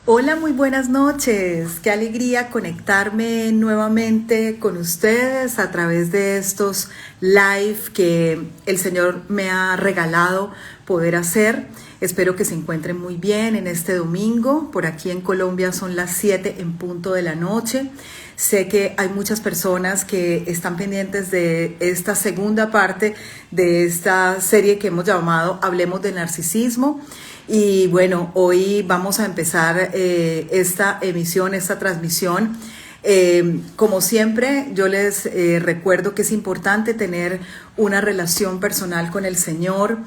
Hola, muy buenas noches. Qué alegría conectarme nuevamente con ustedes a través de estos live que el Señor me ha regalado poder hacer. Espero que se encuentren muy bien en este domingo. Por aquí en Colombia son las 7 en punto de la noche. Sé que hay muchas personas que están pendientes de esta segunda parte de esta serie que hemos llamado Hablemos de Narcisismo. Y bueno, hoy vamos a empezar esta emisión, esta transmisión. Como siempre, yo les recuerdo que es importante tener una relación personal con el Señor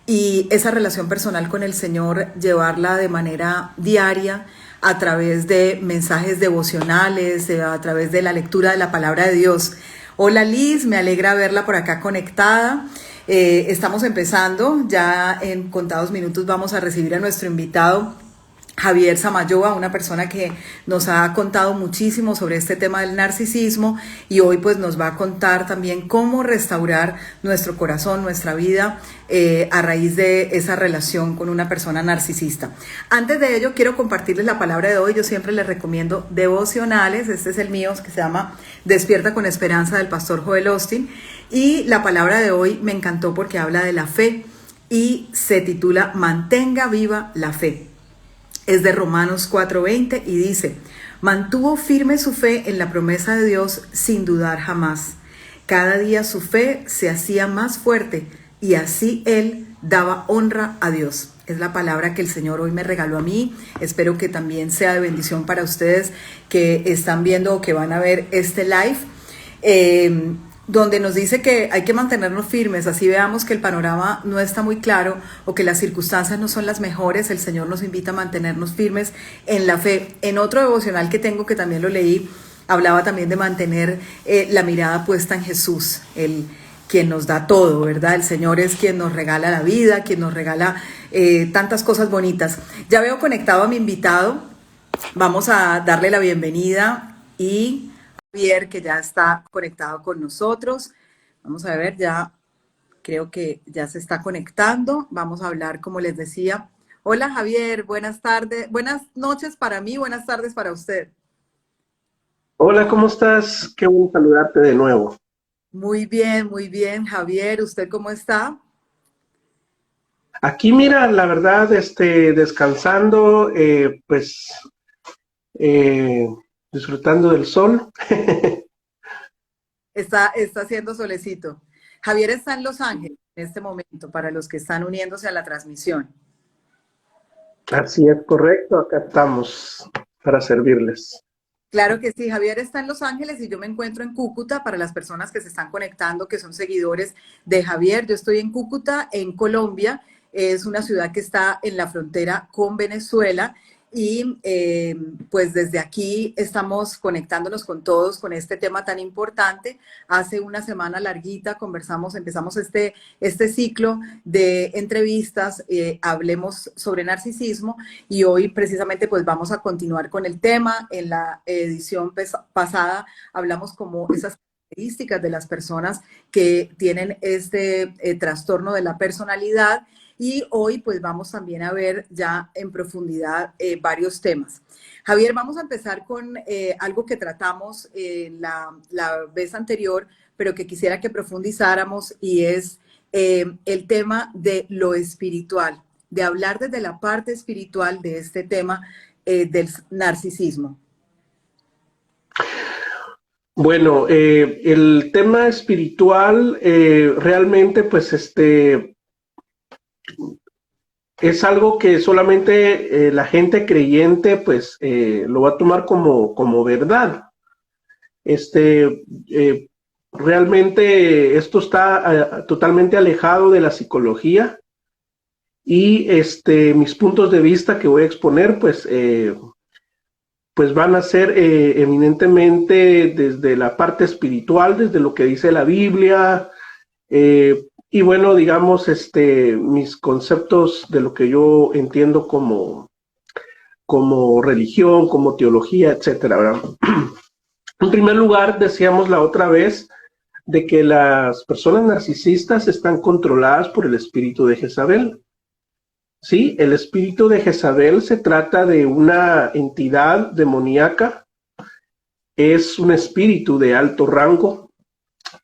y esa relación personal con el Señor llevarla de manera diaria a través de mensajes devocionales, a través de la lectura de la palabra de Dios. Hola Liz, me alegra verla por acá conectada. Estamos empezando, ya en contados minutos vamos a recibir a nuestro invitado Javier Samayoa, una persona que nos ha contado muchísimo sobre este tema del narcisismo y hoy pues nos va a contar también cómo restaurar nuestro corazón, nuestra vida a raíz de esa relación con una persona narcisista. Antes de ello quiero compartirles la palabra de hoy. Yo siempre les recomiendo devocionales. Este es el mío, que se llama Despierta con Esperanza, del pastor Joel Osteen, y la palabra de hoy me encantó porque habla de la fe y se titula Mantenga viva la fe. Es de Romanos 4:20 y dice: mantuvo firme su fe en la promesa de Dios sin dudar jamás. Cada día su fe se hacía más fuerte y así él daba honra a Dios. Es la palabra que el Señor hoy me regaló a mí. Espero que también sea de bendición para ustedes que están viendo o que van a ver este live. Donde nos dice que hay que mantenernos firmes, así veamos que el panorama no está muy claro o que las circunstancias no son las mejores. El Señor nos invita a mantenernos firmes en la fe. En otro devocional que tengo, que también lo leí, hablaba también de mantener la mirada puesta en Jesús, el quien nos da todo, ¿verdad? El Señor es quien nos regala la vida, quien nos regala tantas cosas bonitas. Ya veo conectado a mi invitado, vamos a darle la bienvenida y Javier, que ya está conectado con nosotros. Vamos a ver, ya creo que ya se está conectando. Vamos a hablar, como les decía. Hola Javier, buenas tardes, buenas noches para mí, buenas tardes para usted. Hola, ¿cómo estás? Qué bueno saludarte de nuevo. Muy bien, Javier, ¿usted cómo está? Aquí, mira, la verdad, descansando, eh, disfrutando del sol. Está haciendo solecito. Javier está en Los Ángeles en este momento, para los que están uniéndose a la transmisión. Así es, correcto, acá estamos para servirles. Claro que sí, Javier está en Los Ángeles y yo me encuentro en Cúcuta. Para las personas que se están conectando, que son seguidores de Javier, yo estoy en Cúcuta, en Colombia. Es una ciudad que está en la frontera con Venezuela y pues desde aquí estamos conectándonos con todos con este tema tan importante. Hace una semana larguita empezamos este ciclo de entrevistas, hablemos sobre narcisismo, y hoy precisamente pues vamos a continuar con el tema. En la edición pasada hablamos como esas características de las personas que tienen este trastorno de la personalidad, y hoy pues vamos también a ver ya en profundidad varios temas. Javier, vamos a empezar con algo que tratamos la vez anterior, pero que quisiera que profundizáramos, y es el tema de lo espiritual, de hablar desde la parte espiritual de este tema del narcisismo. Bueno, el tema espiritual realmente, pues, es algo que solamente la gente creyente, pues, lo va a tomar como verdad. Este, eh, Realmente esto está totalmente alejado de la psicología y mis puntos de vista que voy a exponer, pues van a ser eminentemente desde la parte espiritual, desde lo que dice la Biblia, y bueno, digamos, mis conceptos de lo que yo entiendo como religión, como teología, etcétera, ¿verdad? En primer lugar, decíamos la otra vez de que las personas narcisistas están controladas por el espíritu de Jezabel. Sí, el espíritu de Jezabel se trata de una entidad demoníaca, es un espíritu de alto rango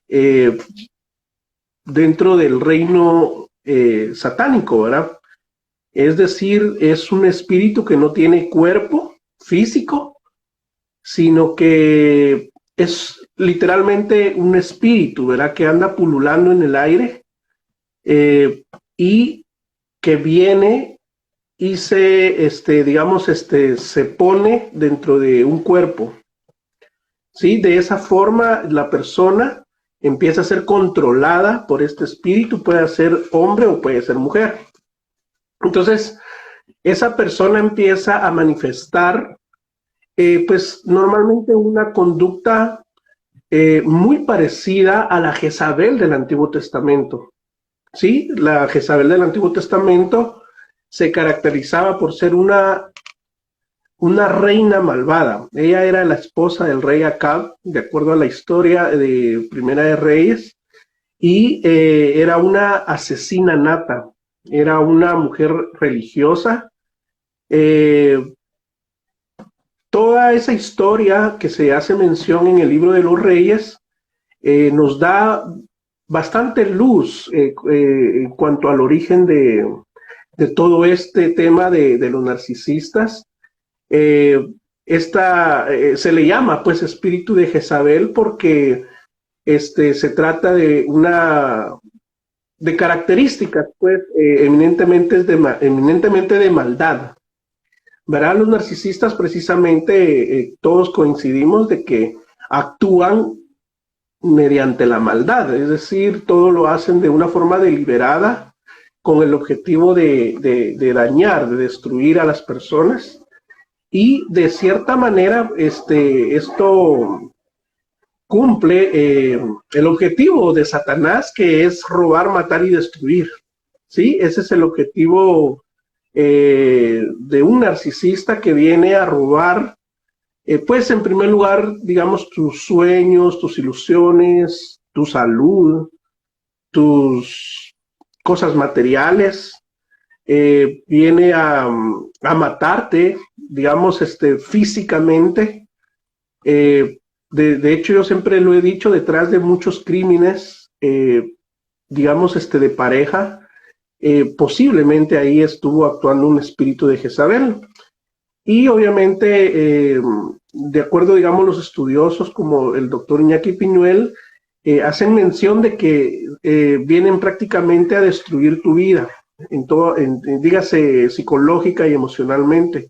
eh, dentro del reino satánico, ¿verdad? Es decir, es un espíritu que no tiene cuerpo físico, sino que es literalmente un espíritu, ¿verdad? Que anda pululando en el aire y que viene y se pone dentro de un cuerpo. ¿Sí? De esa forma la persona empieza a ser controlada por este espíritu, puede ser hombre o puede ser mujer. Entonces, esa persona empieza a manifestar, pues normalmente una conducta muy parecida a la Jezabel del Antiguo Testamento. ¿Sí? La Jezabel del Antiguo Testamento se caracterizaba por ser una reina malvada. Ella era la esposa del rey Acab, de acuerdo a la historia de Primera de Reyes, y era una asesina nata, era una mujer religiosa. Toda esa historia que se hace mención en el libro de los Reyes nos da bastante luz en cuanto al origen de todo este tema de los narcisistas. Eh, se le llama pues espíritu de Jezabel porque se trata de características pues eminentemente de maldad. ¿Verdad? Los narcisistas precisamente todos coincidimos de que actúan mediante la maldad, es decir, todo lo hacen de una forma deliberada con el objetivo de dañar, de destruir a las personas. Y de cierta manera, esto cumple el objetivo de Satanás, que es robar, matar y destruir. ¿Sí? Ese es el objetivo de un narcisista que viene a robar, pues en primer lugar, digamos, tus sueños, tus ilusiones, tu salud, tus cosas materiales, viene a matarte, digamos, físicamente. De hecho, yo siempre lo he dicho, detrás de muchos crímenes, digamos, de pareja, posiblemente ahí estuvo actuando un espíritu de Jezabel. Y obviamente, de acuerdo, digamos, los estudiosos como el doctor Iñaki Piñuel, hacen mención de que vienen prácticamente a destruir tu vida, dígase psicológica y emocionalmente.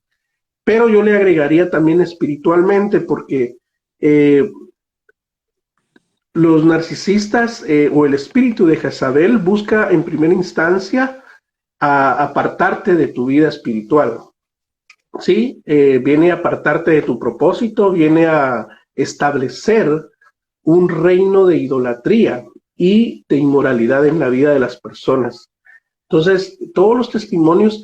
Pero yo le agregaría también espiritualmente, porque los narcisistas o el espíritu de Jezabel busca en primera instancia apartarte de tu vida espiritual. ¿Sí? Viene a apartarte de tu propósito, viene a establecer un reino de idolatría y de inmoralidad en la vida de las personas. Entonces, todos los testimonios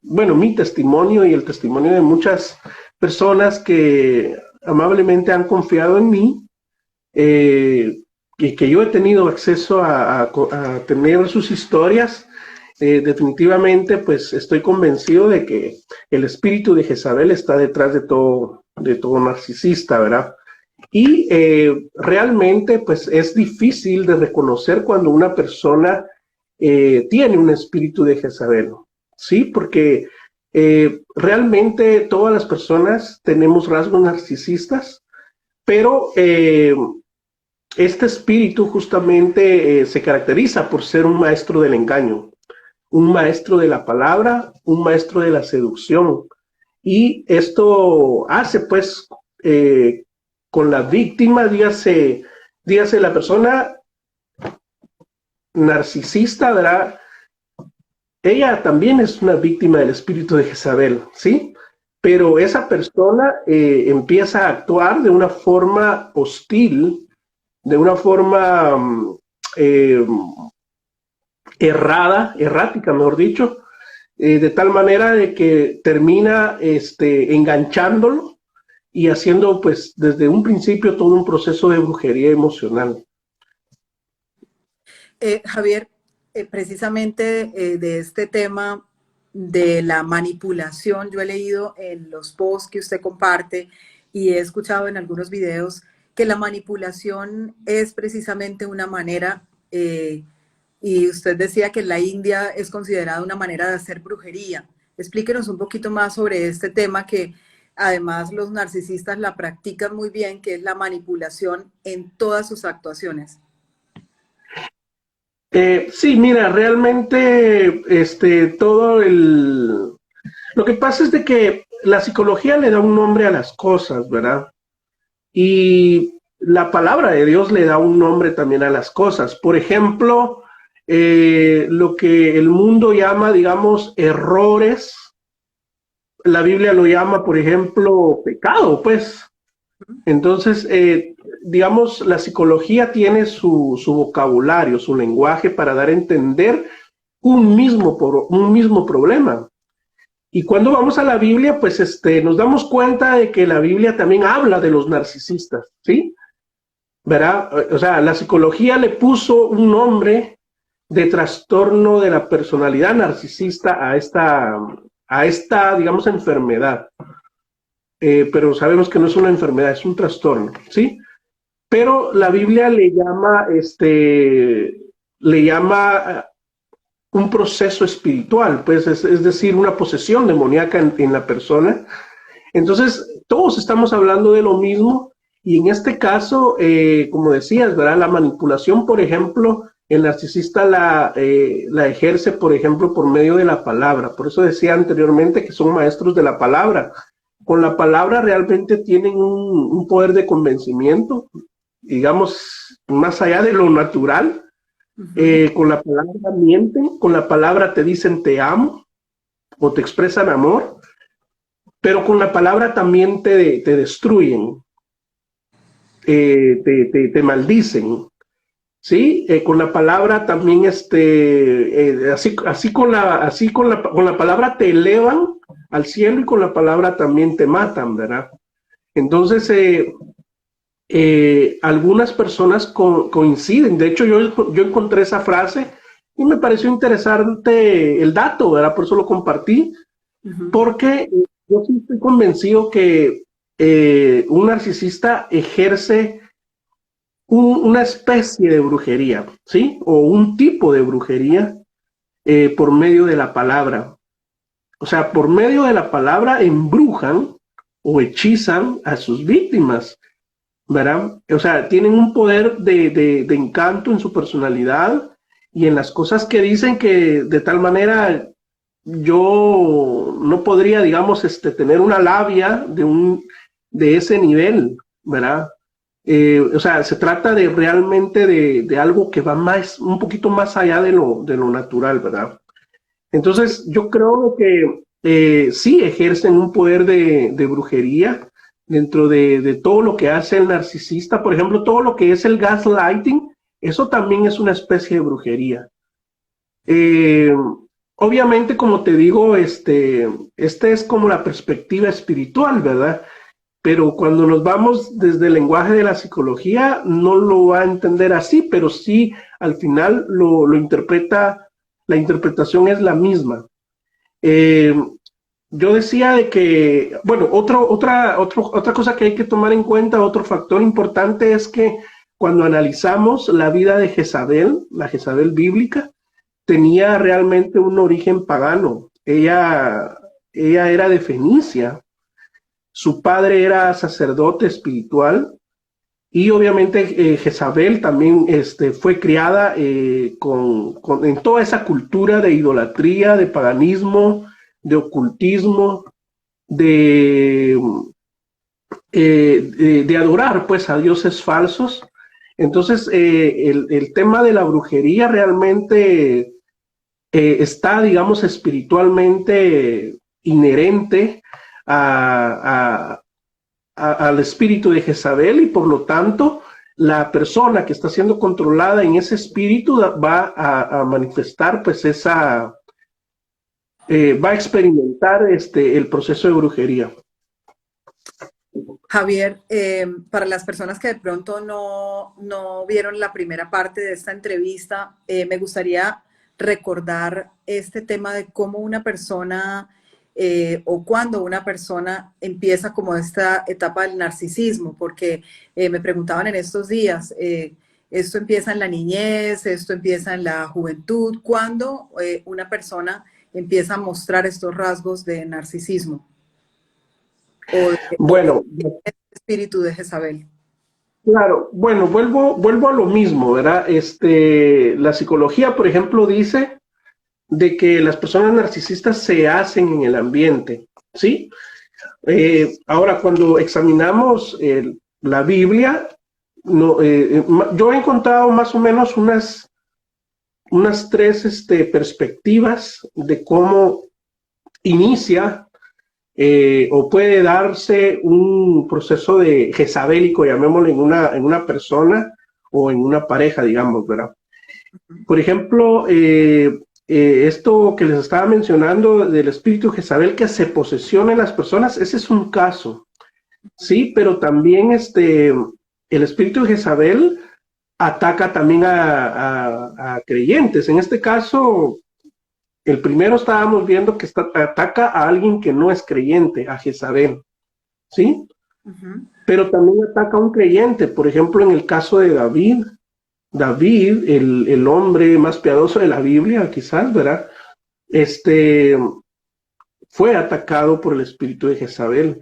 bueno, mi testimonio y el testimonio de muchas personas que amablemente han confiado en mí y que yo he tenido acceso a tener sus historias, definitivamente pues estoy convencido de que el espíritu de Jezabel está detrás de todo narcisista, ¿verdad? Y realmente pues es difícil de reconocer cuando una persona tiene un espíritu de Jezabel, ¿sí? Porque realmente todas las personas tenemos rasgos narcisistas, pero este espíritu justamente se caracteriza por ser un maestro del engaño, un maestro de la palabra, un maestro de la seducción. Y esto hace pues con la víctima, dígase la persona narcisista, ¿verdad? Ella también es una víctima del espíritu de Jezabel, ¿sí? Pero esa persona empieza a actuar de una forma hostil, de una forma errática, mejor dicho, de tal manera de que termina enganchándolo y haciendo pues desde un principio todo un proceso de brujería emocional. Javier, precisamente de este tema de la manipulación. Yo he leído en los posts que usted comparte y he escuchado en algunos videos que la manipulación es precisamente una manera, y usted decía que en la India es considerada una manera de hacer brujería. Explíquenos un poquito más sobre este tema que además los narcisistas la practican muy bien, que es la manipulación en todas sus actuaciones. Sí, mira, realmente todo el... Lo que pasa es de que la psicología le da un nombre a las cosas, ¿verdad? Y la palabra de Dios le da un nombre también a las cosas. Por ejemplo, lo que el mundo llama, digamos, errores, la Biblia lo llama, por ejemplo, pecado, pues. Entonces, digamos, la psicología tiene su vocabulario, su lenguaje para dar a entender un mismo problema. Y cuando vamos a la Biblia, pues nos damos cuenta de que la Biblia también habla de los narcisistas, ¿sí? ¿Verdad? O sea, la psicología le puso un nombre de trastorno de la personalidad narcisista a esta, digamos, enfermedad. Pero sabemos que no es una enfermedad, es un trastorno, ¿sí? Pero la Biblia le llama un proceso espiritual, pues es decir, una posesión demoníaca en la persona. Entonces, todos estamos hablando de lo mismo y en este caso, como decías, ¿verdad? La manipulación, por ejemplo, el narcisista la ejerce, por ejemplo, por medio de la palabra. Por eso decía anteriormente que son maestros de la palabra. Con la palabra realmente tienen un poder de convencimiento, digamos, más allá de lo natural. Con la palabra mienten, con la palabra te dicen te amo o te expresan amor, pero con la palabra también te destruyen, te maldicen, ¿sí? Con la palabra también, con la palabra te elevan al cielo y con la palabra también te matan, ¿verdad? Entonces, algunas personas coinciden. De hecho, yo encontré esa frase y me pareció interesante el dato, ¿verdad? Por eso lo compartí, porque yo sí estoy convencido que un narcisista ejerce una especie de brujería, ¿sí? O un tipo de brujería por medio de la palabra. O sea, por medio de la palabra embrujan o hechizan a sus víctimas, ¿verdad? O sea, tienen un poder de encanto en su personalidad y en las cosas que dicen que de tal manera yo no podría, digamos, tener una labia de ese nivel, ¿verdad? O sea, se trata de realmente de algo que va más, un poquito más allá de lo natural, ¿verdad? Entonces, yo creo que sí ejercen un poder de brujería dentro de todo lo que hace el narcisista. Por ejemplo, todo lo que es el gaslighting, eso también es una especie de brujería. Eh, Obviamente, como te digo, este es como la perspectiva espiritual, ¿verdad? Pero cuando nos vamos desde el lenguaje de la psicología, no lo va a entender así, pero sí al final lo interpreta, la interpretación es la misma. Eh, yo decía de que, bueno, otra cosa que hay que tomar en cuenta, otro factor importante es que cuando analizamos la vida de Jezabel, la Jezabel bíblica, tenía realmente un origen pagano. Ella era de Fenicia, su padre era sacerdote espiritual y obviamente Jezabel también fue criada en toda esa cultura de idolatría, de paganismo, de ocultismo, de, de adorar pues a dioses falsos. Entonces el tema de la brujería realmente está, digamos, espiritualmente inherente a, al espíritu de Jezabel y por lo tanto la persona que está siendo controlada en ese espíritu va a manifestar pues va a experimentar el proceso de brujería. Javier, para las personas que de pronto no vieron la primera parte de esta entrevista, me gustaría recordar este tema de cómo una persona o cuando una persona empieza como esta etapa del narcisismo, porque me preguntaban en estos días, esto empieza en la niñez, esto empieza en la juventud, ¿cuándo una persona empieza a mostrar estos rasgos de narcisismo o de Bueno, espíritu de Jezabel? claro, bueno, vuelvo a lo mismo, ¿verdad? La psicología, por ejemplo, dice de que las personas narcisistas se hacen en el ambiente, ¿sí? Ahora, cuando examinamos la Biblia, no, yo he encontrado más o menos unas tres perspectivas de cómo inicia o puede darse un proceso de jezabélico, llamémoslo, en una persona o en una pareja, digamos, ¿verdad? Por ejemplo, esto que les estaba mencionando del espíritu Jezabel que se posesiona en las personas, ese es un caso, ¿sí? Pero también el espíritu Jezabel ataca también a creyentes. En este caso, el primero estábamos viendo que ataca a alguien que no es creyente, a Jezabel, ¿sí? Pero también ataca a un creyente. Por ejemplo, en el caso de David, el hombre más piadoso de la Biblia, quizás, ¿verdad? Fue atacado por el espíritu de Jezabel.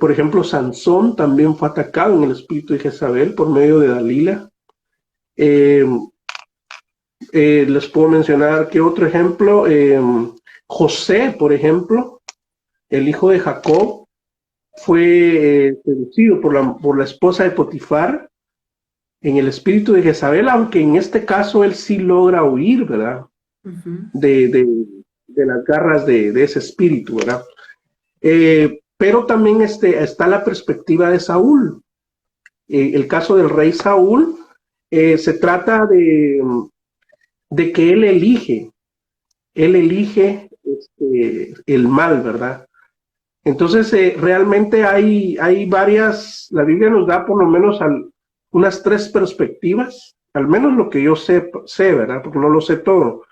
Por ejemplo, Sansón también fue atacado en el espíritu de Jezabel por medio de Dalila. Eh, les puedo mencionar que otro ejemplo, José, por ejemplo, el hijo de Jacob, fue seducido por la esposa de Potifar en el espíritu de Jezabel, aunque en este caso él sí logra huir, ¿verdad? De las garras de ese espíritu, ¿verdad? Pero también está la perspectiva de Saúl. El caso del rey Saúl se trata de que él elige el mal, ¿verdad? Entonces, realmente hay varias, la Biblia nos da por lo menos unas tres perspectivas, al menos lo que yo sé, ¿verdad? Porque no lo sé todo.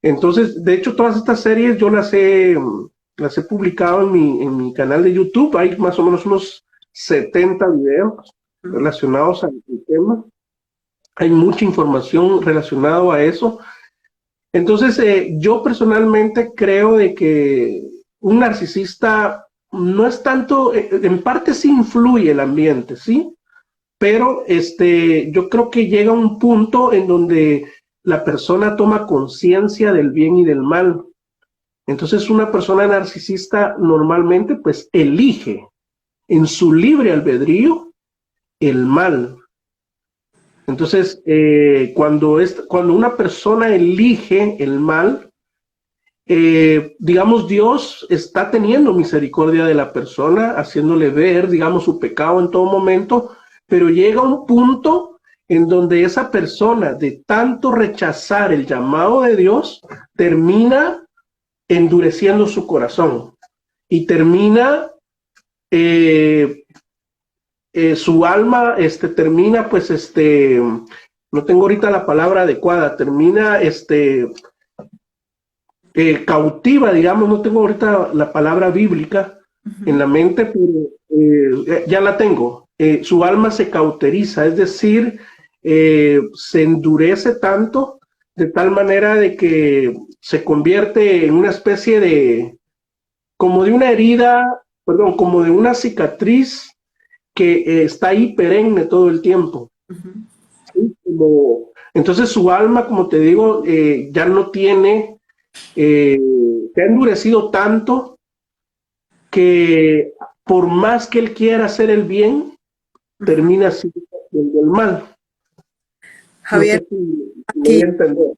Entonces, de hecho, todas estas series yo las he publicado en mi canal de YouTube. Hay más o menos unos 70 videos relacionados al tema. Hay mucha información relacionada a eso. Entonces, yo personalmente creo de que un narcisista no es tanto, en parte sí influye el ambiente, ¿sí? Pero yo creo que llega un punto en donde la persona toma conciencia del bien y del mal. Entonces, una persona narcisista normalmente pues elige en su libre albedrío el mal. Entonces, cuando una persona elige el mal, digamos, Dios está teniendo misericordia de la persona, haciéndole ver, digamos, su pecado en todo momento, pero llega un punto en donde esa persona, de tanto rechazar el llamado de Dios, termina endureciendo su corazón y termina, su alma, termina, pues, no tengo ahorita la palabra adecuada, termina, cautiva, digamos, no tengo ahorita la palabra bíblica en la mente, pero ya la tengo. Su alma se cauteriza, es decir, se endurece tanto de tal manera de que se convierte en una especie de, como de una herida, perdón, como de una cicatriz que está ahí perenne todo el tiempo. ¿Sí? Entonces su alma, como te digo, ya no tiene, se ha endurecido tanto que por más que él quiera hacer el bien, termina siendo el mal. No Javier, sé si me voy a aquí, entender.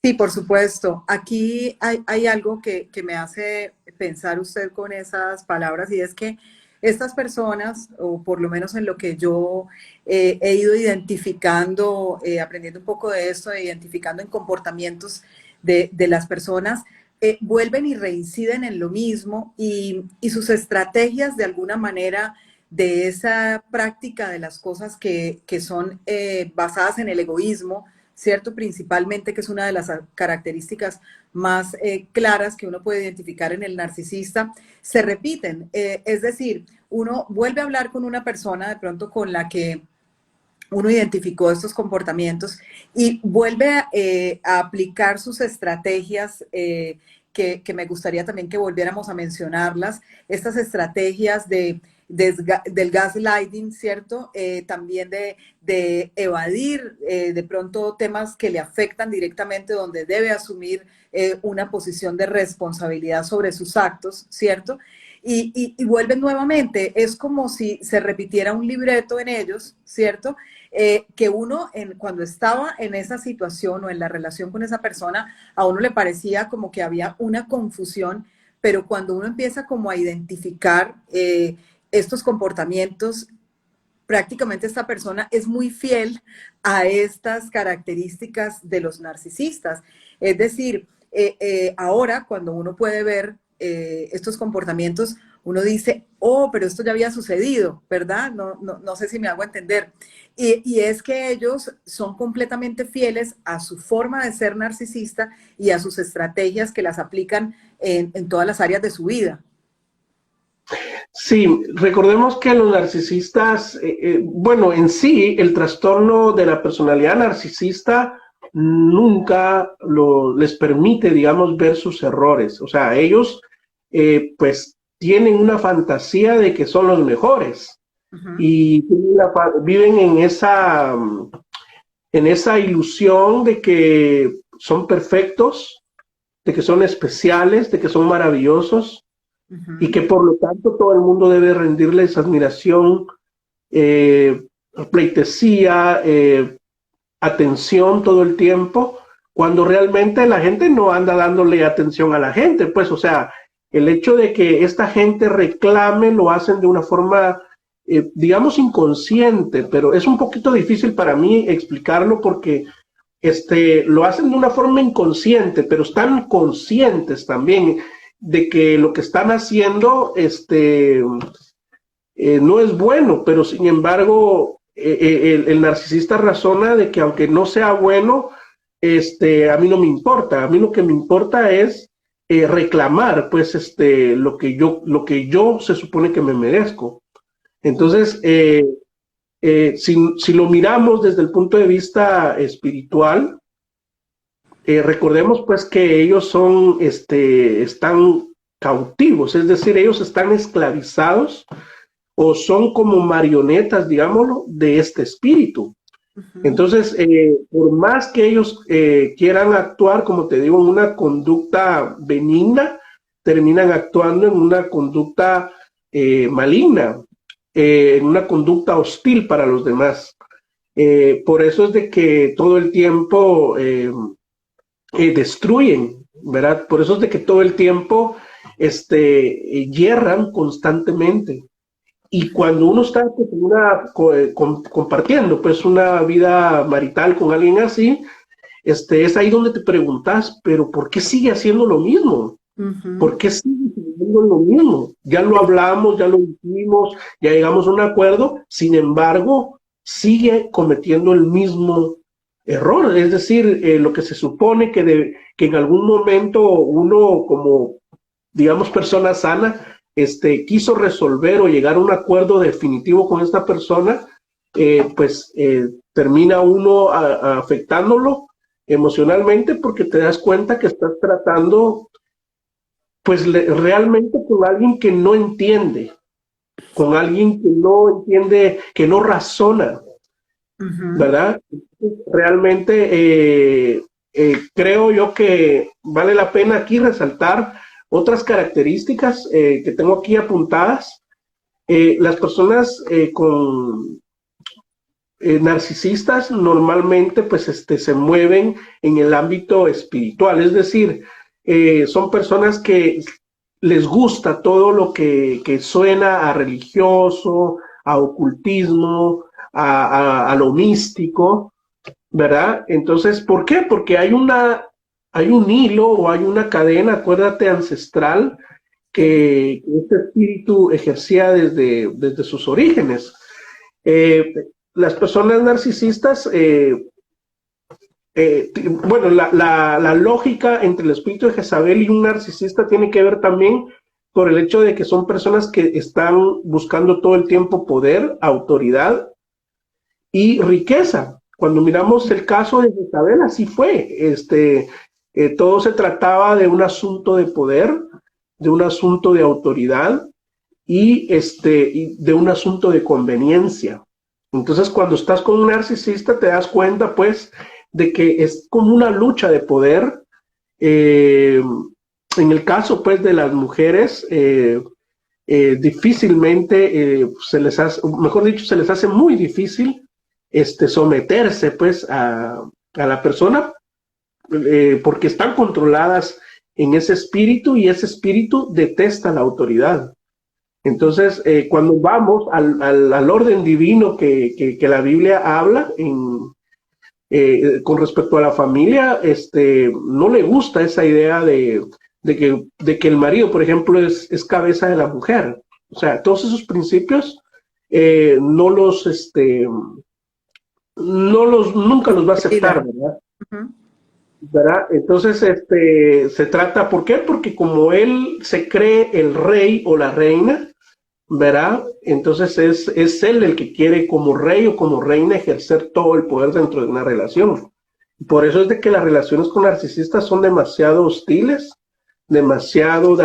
sí, por supuesto. Aquí hay algo que me hace pensar usted con esas palabras y es que estas personas, o por lo menos en lo que yo he ido identificando, aprendiendo un poco de esto, identificando en comportamientos de las personas, vuelven y reinciden en lo mismo y sus estrategias de alguna manera de esa práctica de las cosas que son basadas en el egoísmo, ¿cierto? Principalmente, que es una de las características más claras que uno puede identificar en el narcisista, se repiten. Es decir, uno vuelve a hablar con una persona de pronto con la que uno identificó estos comportamientos y vuelve a aplicar sus estrategias que me gustaría también que volviéramos a mencionarlas, estas estrategias del gaslighting, ¿cierto? También de evadir de pronto temas que le afectan directamente, donde debe asumir una posición de responsabilidad sobre sus actos, ¿cierto? Y vuelven nuevamente, es como si se repitiera un libreto en ellos, ¿cierto? Que uno, cuando estaba en esa situación o en la relación con esa persona, a uno le parecía como que había una confusión, pero cuando uno empieza como a identificar estos comportamientos, prácticamente esta persona es muy fiel a estas características de los narcisistas. Es decir, ahora cuando uno puede ver estos comportamientos, uno dice, oh, pero esto ya había sucedido, ¿verdad? No sé si me hago entender. Y es que ellos son completamente fieles a su forma de ser narcisista y a sus estrategias que las aplican en todas las áreas de su vida. Sí, recordemos que los narcisistas, bueno, en sí, el trastorno de la personalidad narcisista nunca les permite, digamos, ver sus errores. O sea, ellos, pues, tienen una fantasía de que son los mejores y viven en esa ilusión de que son perfectos, de que son especiales, de que son maravillosos y que por lo tanto todo el mundo debe rendirles admiración, pleitesía, atención todo el tiempo, cuando realmente la gente no anda dándole atención a la gente, pues, o sea, el hecho de que esta gente reclame lo hacen de una forma, digamos, inconsciente, pero es un poquito difícil para mí explicarlo porque lo hacen de una forma inconsciente, pero están conscientes también de que lo que están haciendo no es bueno, pero sin embargo el narcisista razona de que aunque no sea bueno, a mí no me importa, a mí lo que me importa es reclamar pues lo que yo se supone que me merezco. Entonces, si lo miramos desde el punto de vista espiritual, recordemos pues que ellos están cautivos, es decir, ellos están esclavizados o son como marionetas, digámoslo, de este espíritu. Entonces, por más que ellos quieran actuar, como te digo, en una conducta benigna, terminan actuando en una conducta maligna, en una conducta hostil para los demás. Por eso es de que todo el tiempo destruyen, ¿verdad? Por eso es de que todo el tiempo hierran constantemente. Y cuando uno está compartiendo pues una vida marital con alguien así, es ahí donde te preguntas, pero ¿por qué sigue haciendo lo mismo? ¿Por qué sigue haciendo lo mismo? Ya lo hablamos, ya lo dijimos, ya llegamos a un acuerdo, sin embargo, sigue cometiendo el mismo error. Es decir, lo que se supone que en algún momento uno como, digamos, persona sana, quiso resolver o llegar a un acuerdo definitivo con esta persona, termina uno afectándolo emocionalmente porque te das cuenta que estás tratando pues realmente con alguien que no entiende, con alguien que no entiende, que no razona, ¿verdad? Realmente creo yo que vale la pena aquí resaltar otras características que tengo aquí apuntadas. Las personas con narcisistas normalmente pues se mueven en el ámbito espiritual, es decir, son personas que les gusta todo lo que suena a religioso, a ocultismo, a lo místico, ¿verdad? Entonces, ¿por qué? Porque hay un hilo o hay una cadena, acuérdate, ancestral, que este espíritu ejercía desde sus orígenes. Las personas narcisistas bueno, la lógica entre el espíritu de Jezabel y un narcisista tiene que ver también por el hecho de que son personas que están buscando todo el tiempo poder, autoridad y riqueza. Cuando miramos el caso de Jezabel, así fue. Todo se trataba de un asunto de poder, de un asunto de autoridad y de un asunto de conveniencia. Entonces, cuando estás con un narcisista, te das cuenta, pues, de que es como una lucha de poder. En el caso, pues, de las mujeres, difícilmente se les hace, mejor dicho, se les hace muy difícil someterse, pues, a la persona, porque están controladas en ese espíritu y ese espíritu detesta la autoridad. Entonces, cuando vamos al orden divino que la Biblia habla con respecto a la familia, no le gusta esa idea de que el marido, por ejemplo, es cabeza de la mujer. O sea, todos esos principios nunca los va a aceptar, ¿verdad? Ujú. ¿Verdad? Entonces, se trata, ¿por qué? Porque como él se cree el rey o la reina, ¿verdad? Entonces es él el que quiere como rey o como reina ejercer todo el poder dentro de una relación. Por eso es de que las relaciones con narcisistas son demasiado hostiles, demasiado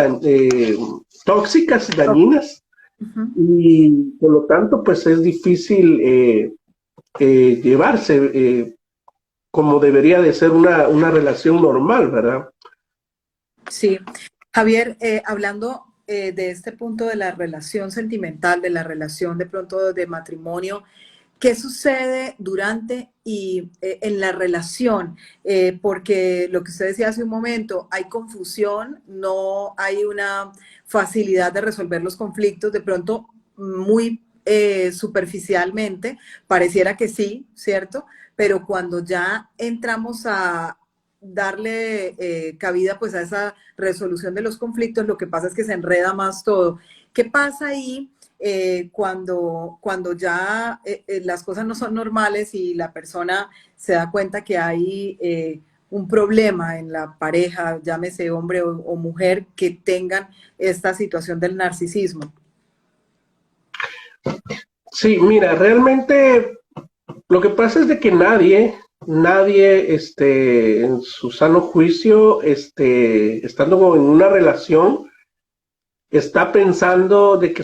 tóxicas y dañinas, Ujú. y por lo tanto pues es difícil llevarse como debería de ser una relación normal, ¿verdad? Sí, Javier, hablando de este punto de la relación sentimental, de la relación de pronto de matrimonio, ¿qué sucede durante y en la relación? Porque lo que usted decía hace un momento, hay confusión, no hay una facilidad de resolver los conflictos, de pronto muy superficialmente, pareciera que sí, ¿cierto? Pero cuando ya entramos a darle cabida pues a esa resolución de los conflictos, lo que pasa es que se enreda más todo. ¿Qué pasa ahí cuando ya las cosas no son normales y la persona se da cuenta que hay un problema en la pareja, llámese hombre o mujer, que tengan esta situación del narcisismo? Sí, mira, realmente lo que pasa es de que nadie, en su sano juicio, estando como en una relación, está pensando de que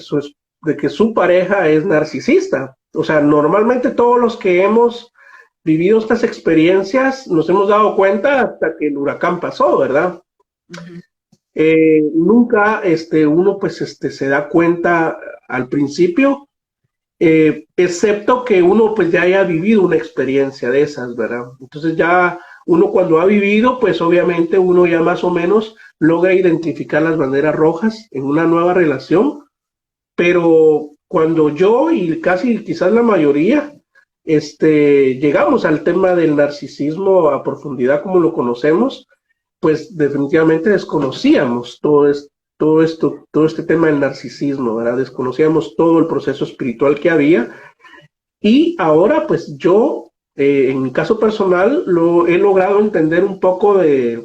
su pareja es narcisista. O sea, normalmente todos los que hemos vivido estas experiencias nos hemos dado cuenta hasta que el huracán pasó, ¿verdad? Ujú. Nunca uno pues se da cuenta al principio, excepto que uno pues ya haya vivido una experiencia de esas, ¿verdad? Entonces ya uno cuando ha vivido, pues obviamente uno ya más o menos logra identificar las banderas rojas en una nueva relación, pero cuando yo y casi quizás la mayoría, llegamos al tema del narcisismo a profundidad como lo conocemos, pues definitivamente desconocíamos todo este tema del narcisismo, ¿verdad? Desconocíamos todo el proceso espiritual que había, y ahora pues yo, en mi caso personal, lo he logrado entender un poco de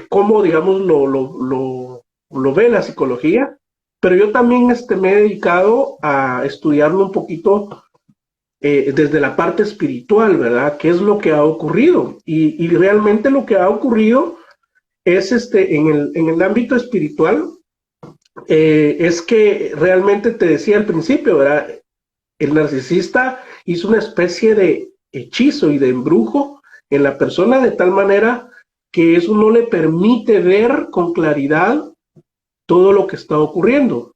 cómo, digamos, lo ve la psicología, pero yo también me he dedicado a estudiarlo un poquito desde la parte espiritual, ¿verdad? ¿Qué es lo que ha ocurrido? Y realmente lo que ha ocurrido es en el ámbito espiritual, es que realmente te decía al principio, ¿verdad? El narcisista hizo una especie de hechizo y de embrujo en la persona de tal manera que eso no le permite ver con claridad todo lo que está ocurriendo.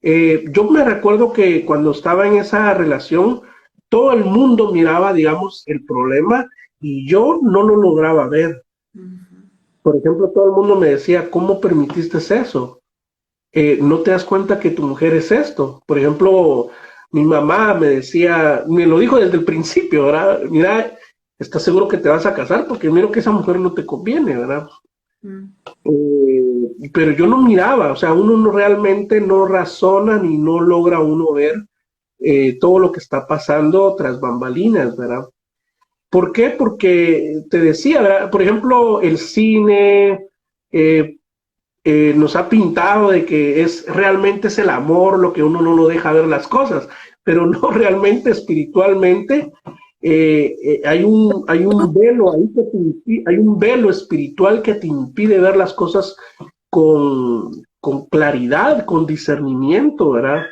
Yo me recuerdo que cuando estaba en esa relación, todo el mundo miraba, digamos, el problema y yo no lo lograba ver. Ujú. Por ejemplo, todo el mundo me decía, ¿cómo permitiste eso? ¿No te das cuenta que tu mujer es esto? Por ejemplo, mi mamá me decía, me lo dijo desde el principio, ¿verdad? Mira, ¿estás seguro que te vas a casar? Porque miro que esa mujer no te conviene, ¿verdad? Mm. Pero yo no miraba, o sea, uno no, realmente no razona ni no logra uno ver todo lo que está pasando tras bambalinas, ¿verdad? ¿Por qué? Porque te decía, ¿verdad? Por ejemplo, el cine eh, nos ha pintado de que realmente es el amor lo que uno no lo deja ver las cosas, pero no realmente espiritualmente. Hay un velo ahí hay un velo espiritual que te impide ver las cosas con claridad, con discernimiento, ¿verdad?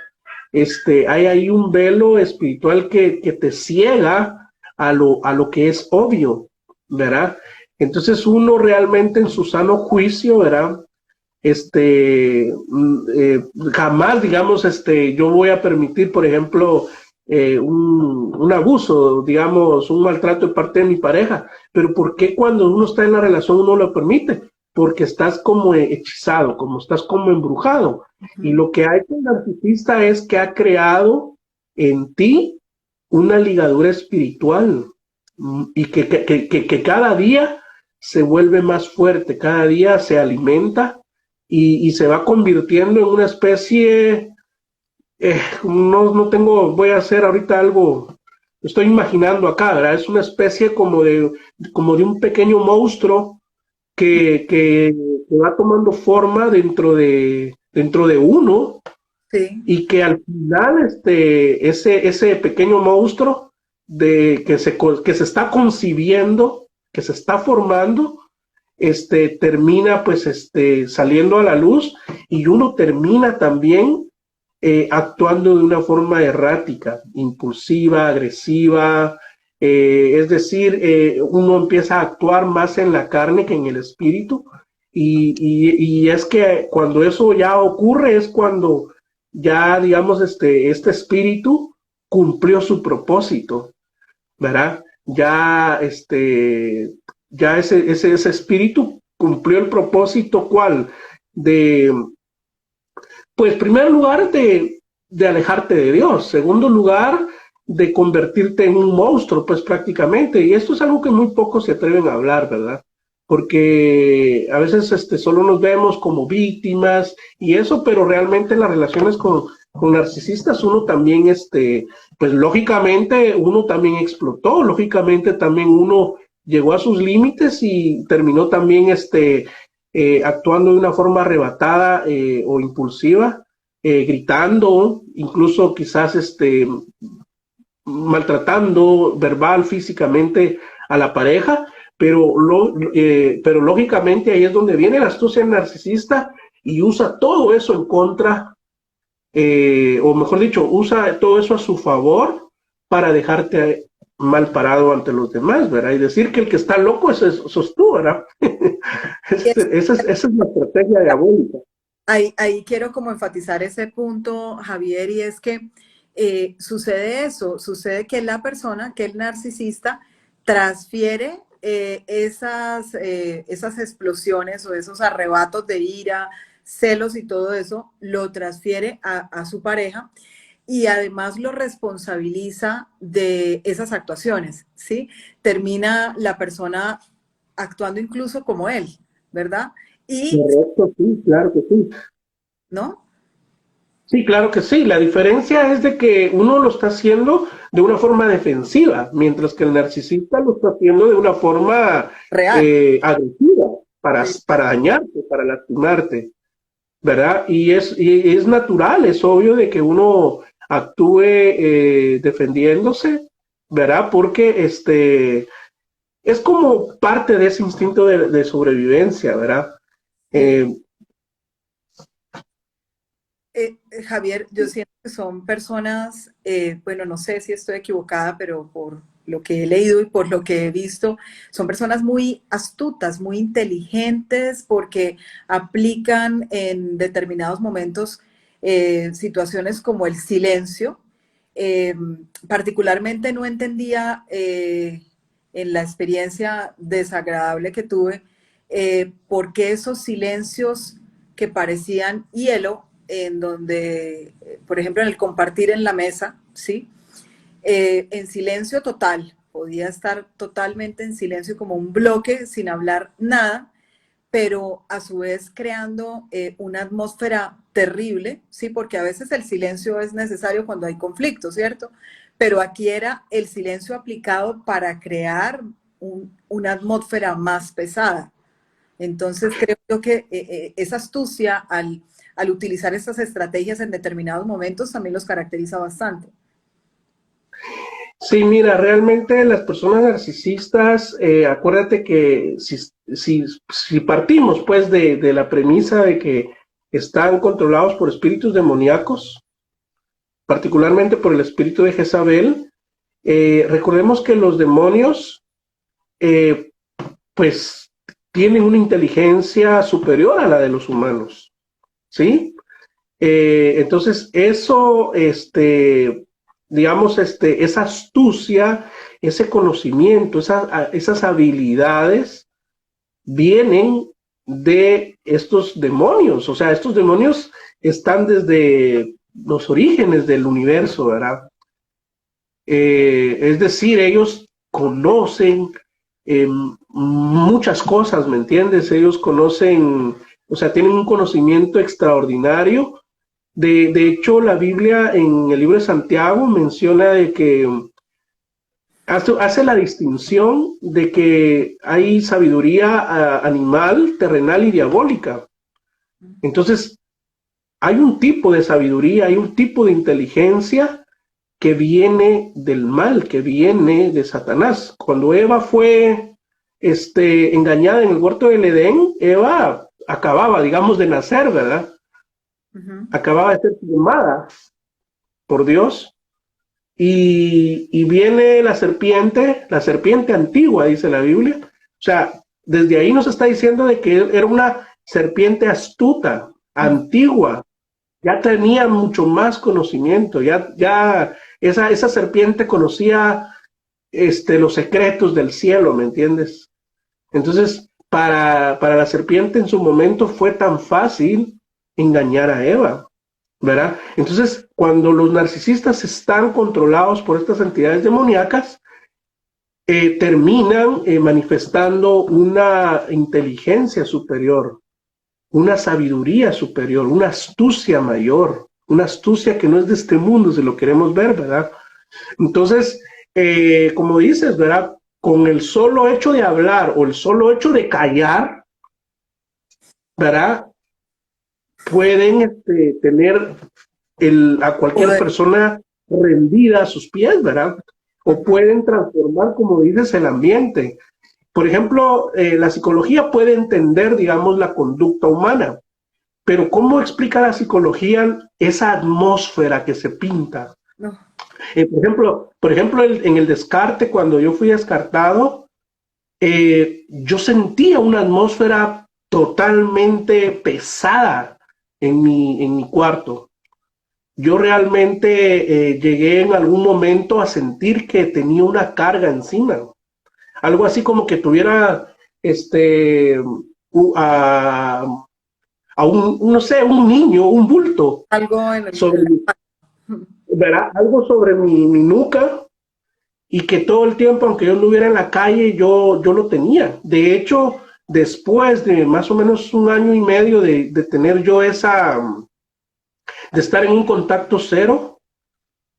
Hay ahí un velo espiritual que te ciega a lo que es obvio, ¿verdad? Entonces uno realmente en su sano juicio, ¿verdad? Jamás, digamos, yo voy a permitir, por ejemplo, un abuso, digamos, un maltrato de parte de mi pareja, pero ¿por qué cuando uno está en la relación uno lo permite? Porque estás como hechizado, como estás como embrujado. Y lo que ha hecho el narcisista es que ha creado en ti una ligadura espiritual y que cada día se vuelve más fuerte, cada día se alimenta y se va convirtiendo en una especie, no tengo, voy a hacer ahorita algo, estoy imaginando acá, ¿verdad? Es una especie como de un pequeño monstruo que va tomando forma dentro de uno Sí. y que al final ese pequeño monstruo que se está concibiendo, que se está formando, termina pues saliendo a la luz y uno termina también actuando de una forma errática, impulsiva, agresiva, es decir, uno empieza a actuar más en la carne que en el espíritu y es que cuando eso ya ocurre es cuando ya, digamos, este espíritu cumplió su propósito, ¿verdad? Ya, ese espíritu cumplió el propósito, ¿cuál? De, pues, primer lugar, de alejarte de Dios. Segundo lugar, de convertirte en un monstruo, pues prácticamente. Y esto es algo que muy pocos se atreven a hablar, ¿verdad? Porque a veces solo nos vemos como víctimas y eso, pero realmente en las relaciones con narcisistas uno también, pues lógicamente uno también explotó, lógicamente también uno llegó a sus límites y terminó también actuando de una forma arrebatada o impulsiva, gritando, incluso quizás maltratando verbal, físicamente a la pareja, pero lógicamente ahí es donde viene la astucia narcisista y usa todo eso en contra, o mejor dicho, usa todo eso a su favor para dejarte mal parado ante los demás, ¿verdad? Y decir que el que está loco sos tú, ¿verdad? Esa es la estrategia diabólica. Ahí quiero como enfatizar ese punto, Javier, y es que sucede eso, sucede que la persona, que el narcisista, transfiere esas explosiones o esos arrebatos de ira, celos y todo eso, lo transfiere a su pareja y además lo responsabiliza de esas actuaciones, ¿sí? Termina la persona actuando incluso como él, ¿verdad? Y, Correcto, sí, claro que sí. ¿no? Sí, claro que sí. La diferencia es de que uno lo está haciendo de una forma defensiva, mientras que el narcisista lo está haciendo de una forma Real. agresiva Sí. para dañarte, para lastimarte, ¿verdad? Y es natural, es obvio de que uno actúe defendiéndose, ¿verdad? Porque es como parte de ese instinto de sobrevivencia, ¿verdad? Sí. Eh, Javier, yo siento que son personas, bueno, no sé si estoy equivocada, pero por lo que he leído y por lo que he visto, son personas muy astutas, muy inteligentes, porque aplican en determinados momentos situaciones como el silencio. Eh, Particularmente no entendía en la experiencia desagradable que tuve por qué esos silencios que parecían hielo en donde, por ejemplo, en el compartir en la mesa, ¿sí? En silencio total, podía estar totalmente en silencio como un bloque sin hablar nada, pero a su vez creando una atmósfera terrible, sí, porque a veces el silencio es necesario cuando hay conflicto, ¿cierto? Pero aquí era el silencio aplicado para crear una atmósfera más pesada. Entonces creo yo que esa astucia al utilizar estas estrategias en determinados momentos también los caracteriza bastante. Sí, mira, realmente las personas narcisistas, acuérdate que si partimos pues de la premisa de que están controlados por espíritus demoníacos, particularmente por el espíritu de Jezabel, recordemos que los demonios eh, pues tienen una inteligencia superior a la de los humanos, ¿sí? Entonces eso, digamos, esa astucia, ese conocimiento, esas habilidades vienen de estos demonios. O sea, estos demonios están desde los orígenes del universo, ¿verdad? Es decir, ellos conocen muchas cosas, ¿me entiendes? Ellos conocen, o sea, tienen un conocimiento extraordinario. De hecho, la Biblia en el libro de Santiago menciona de que hace la distinción de que hay sabiduría animal, terrenal y diabólica. Entonces, hay un tipo de sabiduría, hay un tipo de inteligencia que viene del mal, que viene de Satanás. Cuando Eva fue engañada en el huerto del Edén, Eva acababa, digamos, de nacer, ¿verdad? Acababa de ser formada por Dios. Y viene la serpiente antigua, dice la Biblia. O sea, desde ahí nos está diciendo de que era una serpiente astuta, antigua, ya tenía mucho más conocimiento, ya esa serpiente conocía los secretos del cielo, ¿me entiendes? Entonces, para la serpiente en su momento fue tan fácil engañar a Eva, ¿verdad? Entonces, cuando los narcisistas están controlados por estas entidades demoníacas, terminan manifestando una inteligencia superior, una sabiduría superior, una astucia mayor, una astucia que no es de este mundo, si lo queremos ver, ¿verdad? Entonces, como dices, ¿verdad? Con el solo hecho de hablar o el solo hecho de callar, ¿verdad? Pueden tener a cualquier persona rendida a sus pies, ¿verdad? O pueden transformar, como dices, el ambiente. Por ejemplo, la psicología puede entender, digamos, la conducta humana, pero ¿cómo explica la psicología esa atmósfera que se pinta? No. Por ejemplo, en el descarte, cuando yo fui descartado, yo sentía una atmósfera totalmente pesada en mi cuarto. Yo realmente llegué en algún momento a sentir que tenía una carga encima. Algo así como que tuviera a un, no sé, un niño, un bulto. Algo en sobre, ¿verdad? Algo sobre mi nuca, y que todo el tiempo, aunque yo anduviera en la calle, yo lo tenía. De hecho, después de más o menos un año y medio de tener yo de estar en un contacto cero,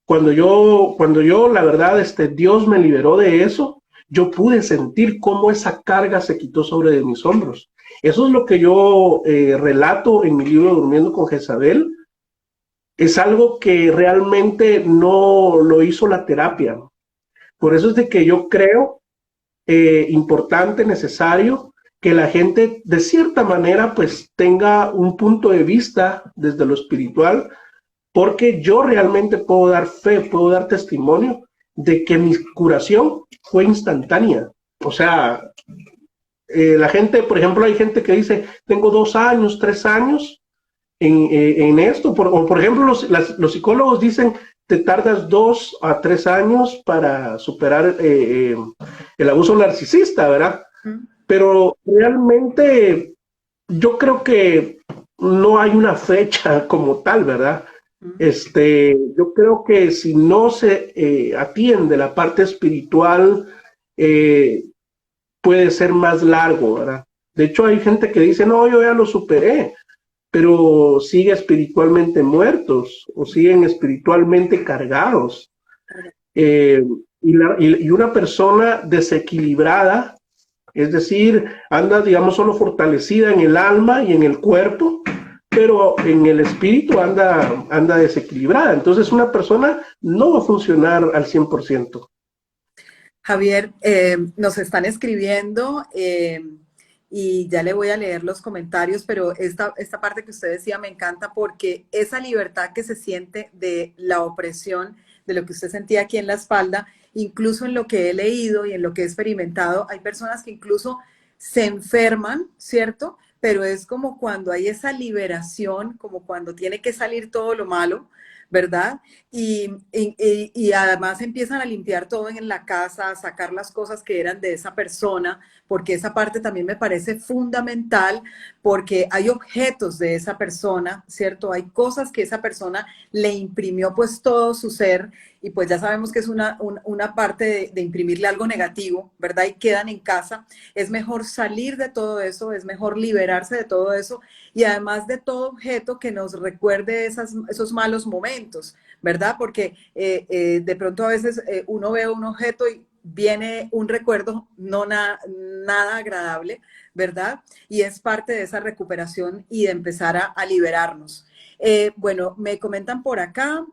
cuando yo la verdad, Dios me liberó de eso, yo pude sentir cómo esa carga se quitó sobre de mis hombros. Eso es lo que yo relato en mi libro Durmiendo con Jezabel. Es algo que realmente no lo hizo la terapia. Por eso es de que yo creo importante, necesario, que la gente de cierta manera pues tenga un punto de vista desde lo espiritual, porque yo realmente puedo dar fe, puedo dar testimonio de que mi curación fue instantánea. O sea, la gente, por ejemplo, hay gente que dice, tengo 2 años, 3 años en esto, o por ejemplo, los psicólogos dicen, te tardas 2 a 3 años para superar el abuso narcisista, ¿verdad? Pero realmente yo creo que no hay una fecha como tal, ¿verdad? Yo creo que si no se atiende la parte espiritual, puede ser más largo, ¿verdad? De hecho, hay gente que dice, no, yo ya lo superé. pero siguen espiritualmente muertos o siguen espiritualmente cargados. Eh, y una persona desequilibrada, es decir, anda, digamos, solo fortalecida en el alma y en el cuerpo, pero en el espíritu anda desequilibrada. Entonces una persona no va a funcionar al 100%. Javier, nos están escribiendo y ya le voy a leer los comentarios, pero esta parte que usted decía me encanta porque esa libertad que se siente de la opresión, de lo que usted sentía aquí en la espalda, incluso en lo que he leído y en lo que he experimentado, hay personas que incluso se enferman, ¿cierto? Pero es como cuando hay esa liberación, como cuando tiene que salir todo lo malo, ¿verdad? Y además empiezan a limpiar todo en la casa, a sacar las cosas que eran de esa persona, porque esa parte también me parece fundamental, porque hay objetos de esa persona, ¿cierto? Hay cosas que esa persona le imprimió pues todo su ser, y pues ya sabemos que es una parte de imprimirle algo negativo, ¿verdad? Y quedan en casa. Es mejor salir de todo eso, es mejor liberarse de todo eso, y además de todo objeto que nos recuerde esos malos momentos, ¿verdad? Porque de pronto a veces uno ve un objeto y viene un recuerdo nada agradable, ¿verdad? Y es parte de esa recuperación y de empezar a liberarnos. Bueno, me comentan por acá,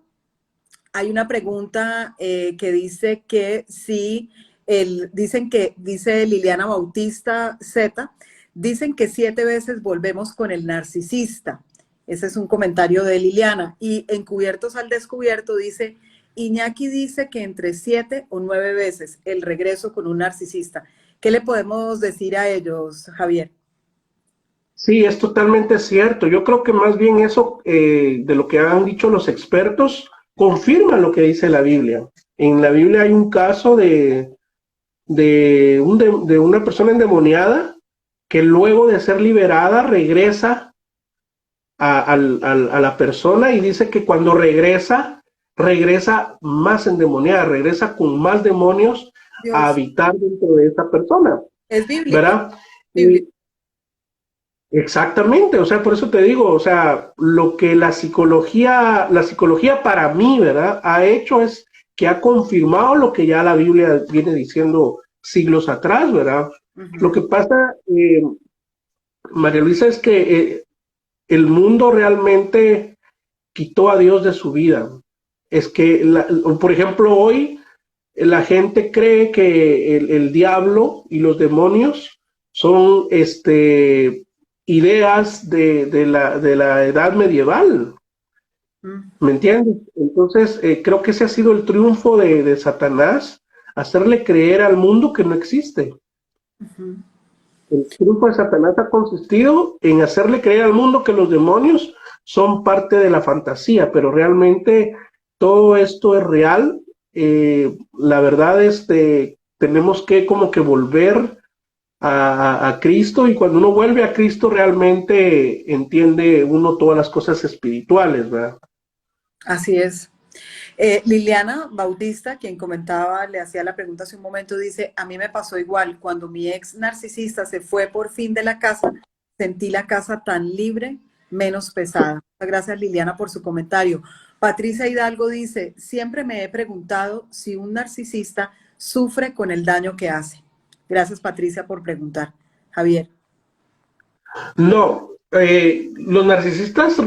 hay una pregunta que dice que si, dice Liliana Bautista Z, dicen que 7 veces volvemos con el narcisista. Ese es un comentario de Liliana. Y Encubiertos al Descubierto dice, Iñaki dice que entre 7 o 9 veces el regreso con un narcisista. ¿Qué le podemos decir a ellos, Javier? Sí, es totalmente cierto. Yo creo que más bien eso de lo que han dicho los expertos confirma lo que dice la Biblia. En la Biblia hay un caso de una persona endemoniada que luego de ser liberada regresa a la persona y dice que cuando regresa más endemoniada, regresa con más demonios a Dios, habitar dentro de esa persona, es bíblico. ¿verdad? Y exactamente, o sea, por eso te digo, o sea, lo que la psicología para mí, ¿verdad? Ha hecho es que ha confirmado lo que ya la Biblia viene diciendo siglos atrás, ¿verdad? Lo que pasa, María Luisa, es que el mundo realmente quitó a Dios de su vida. Es que, por ejemplo, hoy la gente cree que el diablo y los demonios son ideas de la edad medieval. ¿Me entiendes? Entonces, creo que ese ha sido el triunfo de Satanás, hacerle creer al mundo que no existe. El triunfo de Satanás ha consistido en hacerle creer al mundo que los demonios son parte de la fantasía, pero realmente todo esto es real. La verdad es que tenemos que como que volver a Cristo, y cuando uno vuelve a Cristo realmente entiende uno todas las cosas espirituales, ¿verdad? Así es. Liliana Bautista, quien comentaba, le hacía la pregunta hace un momento, dice, a mí me pasó igual, cuando mi ex narcisista se fue por fin de la casa, sentí la casa tan libre, menos pesada. Muchas gracias, Liliana, por su comentario. Patricia Hidalgo dice, siempre me he preguntado si un narcisista sufre con el daño que hace. Gracias, Patricia, por preguntar. Javier. No, los narcisistas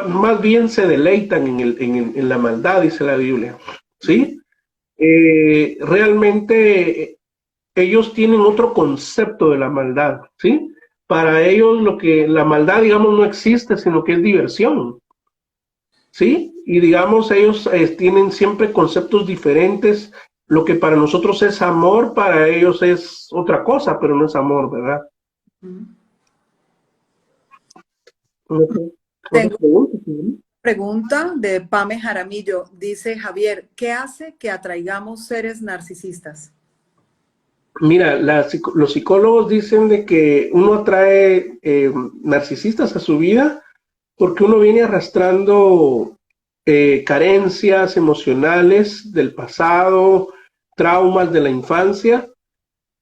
más bien se deleitan en la maldad, dice la Biblia, ¿sí? Realmente ellos tienen otro concepto de la maldad, ¿sí? Para ellos la maldad, digamos, no existe, sino que es diversión, ¿sí? Y digamos, ellos tienen siempre conceptos diferentes. Lo que para nosotros es amor, para ellos es otra cosa, pero no es amor, ¿verdad? Tengo una pregunta de Pame Jaramillo. Dice Javier, ¿qué hace que atraigamos seres narcisistas? Mira, los psicólogos dicen de que uno atrae narcisistas a su vida porque uno viene arrastrando carencias emocionales del pasado, traumas de la infancia,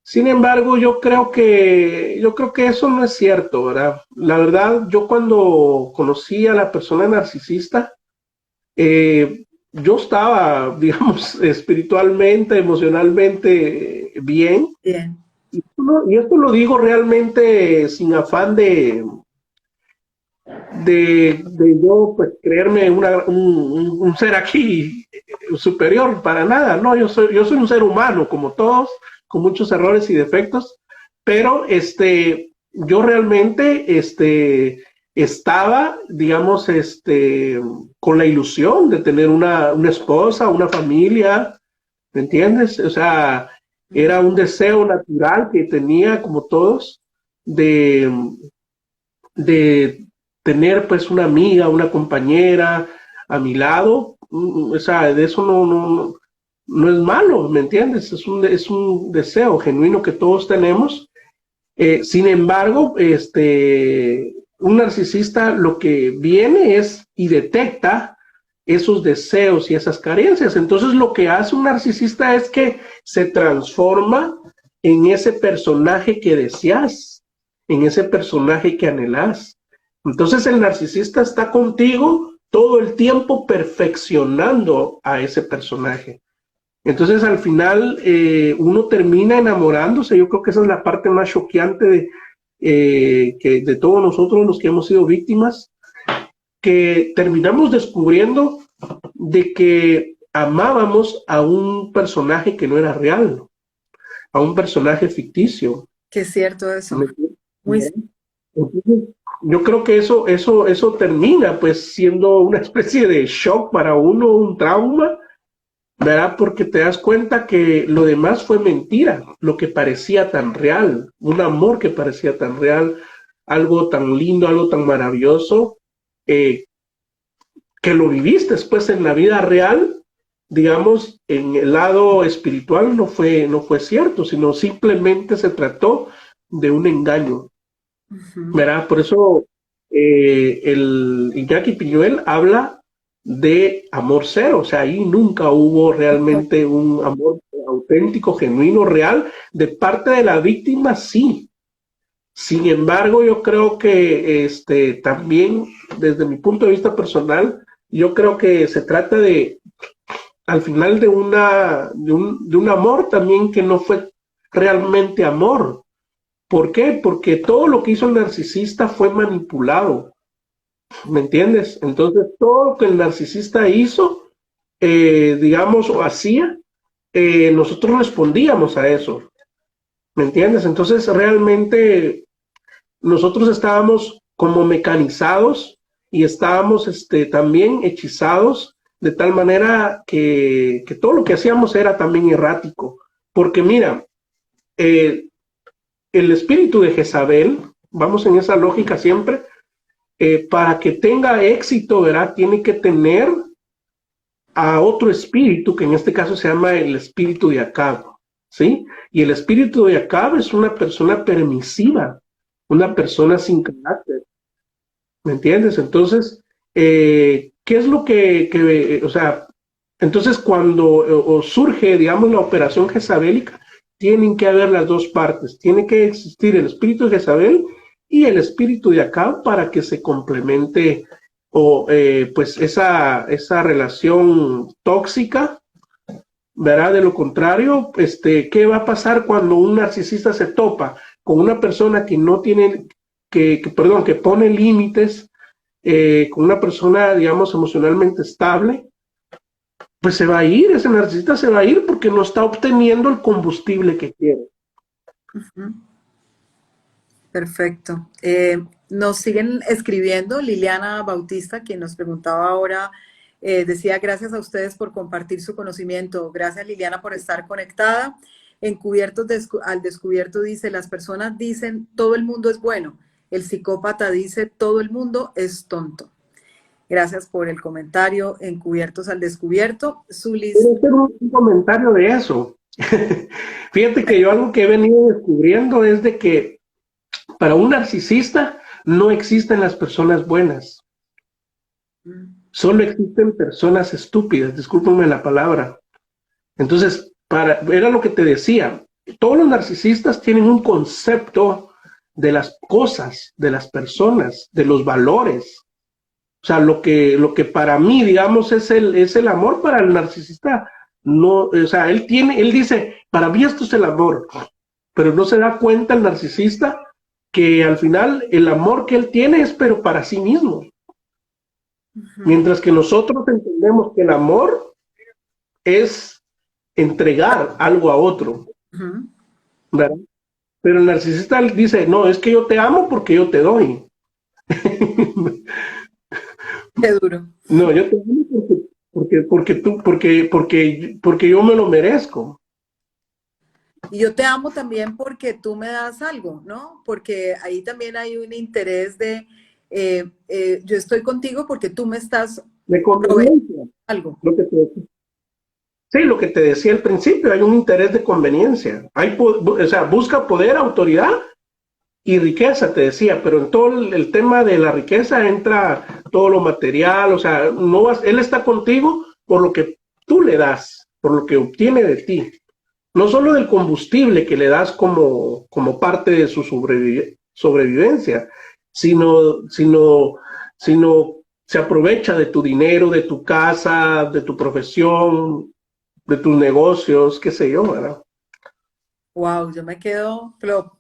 Sin embargo, yo creo que eso no es cierto, ¿verdad? La verdad, yo cuando conocí a la persona narcisista, yo estaba, digamos, espiritualmente, emocionalmente bien. Bien, Y esto lo digo realmente sin afán de yo pues creerme un ser aquí superior, para nada, no, yo soy un ser humano como todos, con muchos errores y defectos, pero yo realmente estaba, digamos, con la ilusión de tener una esposa, una familia, ¿me entiendes? O sea, era un deseo natural que tenía como todos de, de tener pues una amiga, una compañera a mi lado. O sea, de eso no es malo, ¿me entiendes? Es un deseo genuino que todos tenemos. Sin embargo, un narcisista lo que viene es y detecta esos deseos y esas carencias. Entonces lo que hace un narcisista es que se transforma en ese personaje que deseas, en ese personaje que anhelas. Entonces el narcisista está contigo todo el tiempo perfeccionando a ese personaje. Entonces al final uno termina enamorándose. Yo creo que esa es la parte más choqueante de todos nosotros los que hemos sido víctimas, que terminamos descubriendo de que amábamos a un personaje que no era real, a un personaje ficticio. que es cierto eso. Muy Entonces, yo creo que eso termina pues siendo una especie de shock para uno, un trauma, ¿verdad? Porque te das cuenta que lo demás fue mentira, lo que parecía tan real, un amor que parecía tan real, algo tan lindo, algo tan maravilloso, eh, que lo viviste después en la vida real, digamos, en el lado espiritual no fue cierto, sino simplemente se trató de un engaño, ¿verdad? Por eso el Iñaki Piñuel habla de amor cero, o sea, ahí nunca hubo realmente un amor auténtico, genuino, real, de parte de la víctima, sí. Sin embargo, yo creo que también, desde mi punto de vista personal, yo creo que se trata al final de un amor también que no fue realmente amor. ¿Por qué? Porque todo lo que hizo el narcisista fue manipulado, ¿me entiendes? Entonces, todo lo que el narcisista hizo, digamos, o hacía, nosotros respondíamos a eso, ¿me entiendes? Entonces, realmente nosotros estábamos como mecanizados y estábamos también hechizados de tal manera que todo lo que hacíamos era también errático. Porque mira, eh, el espíritu de Jezabel, vamos en esa lógica siempre, para que tenga éxito, ¿verdad? Tiene que tener a otro espíritu, que en este caso se llama el espíritu de Acab, ¿sí? Y el espíritu de Acab es una persona permisiva, una persona sin carácter, ¿me entiendes? Entonces, ¿qué es lo o sea, entonces cuando o surge, digamos, la operación jezabélica, tienen que haber las dos partes, tiene que existir el espíritu de Jezabel y el espíritu de Acab para que se complemente o pues esa relación tóxica, ¿verdad? De lo contrario, ¿qué va a pasar cuando un narcisista se topa con una persona que no tiene, perdón, que pone límites, con una persona, digamos, emocionalmente estable? Pues se va a ir, ese narcisista se va a ir porque no está obteniendo el combustible que quiere. perfecto. Nos siguen escribiendo. Liliana Bautista, quien nos preguntaba ahora, decía: gracias a ustedes por compartir su conocimiento. Gracias, Liliana, por estar conectada. Encubiertos al descubierto dice: las personas dicen todo el mundo es bueno. El psicópata dice todo el mundo es tonto. Gracias por el comentario. Encubiertos al descubierto. Zulis. Quiero hacer un comentario de eso. Fíjate que yo algo que he venido descubriendo es de que para un narcisista no existen las personas buenas. Solo existen personas estúpidas, discúlpenme la palabra. Entonces, era lo que te decía, todos los narcisistas tienen un concepto de las cosas, de las personas, de los valores. O sea, lo que para mí, digamos, es el amor, para el narcisista, no, o sea, él dice, para mí esto es el amor, pero no se da cuenta el narcisista que al final el amor que él tiene es pero para sí mismo. Mientras que nosotros entendemos que el amor es entregar algo a otro, ¿verdad? Pero el narcisista dice, no, es que yo te amo porque yo te doy. Qué duro. No, yo te amo porque yo me lo merezco. Y yo te amo también porque tú me das algo, ¿no? Porque ahí también hay un interés de, yo estoy contigo porque tú me estás De proveyendo conveniencia. algo. Sí, lo que te decía al principio, hay un interés de conveniencia. O sea, busca poder, autoridad y riqueza, te decía, pero en todo el tema de la riqueza entra todo lo material, o sea, él está contigo por lo que tú le das, por lo que obtiene de ti. No solo del combustible que le das como parte de su sobrevivencia, sino se aprovecha de tu dinero, de tu casa, de tu profesión, de tus negocios, qué sé yo, ¿verdad? Wow, yo me quedo, pero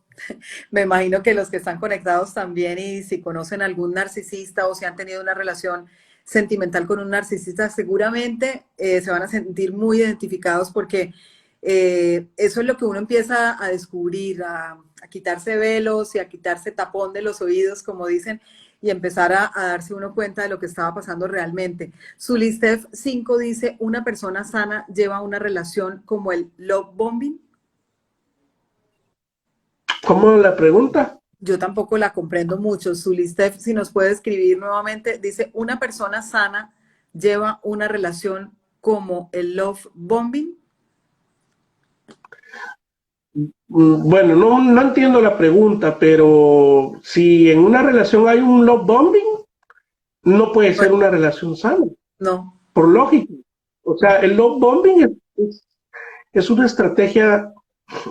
me imagino que los que están conectados también y si conocen algún narcisista o si han tenido una relación sentimental con un narcisista, seguramente se van a sentir muy identificados porque eso es lo que uno empieza a descubrir, a quitarse velos y a quitarse tapón de los oídos, como dicen, y empezar a darse uno cuenta de lo que estaba pasando realmente. Sulistef 5 dice, una persona sana lleva una relación como el love bombing. ¿Cómo la pregunta? Yo tampoco la comprendo mucho. Sulistef, si nos puede escribir nuevamente, dice, una persona sana lleva una relación como el love bombing. Bueno, no entiendo la pregunta, pero si en una relación hay un love bombing, no puede ser una relación sana, No. por lógica. O sea, el love bombing es una estrategia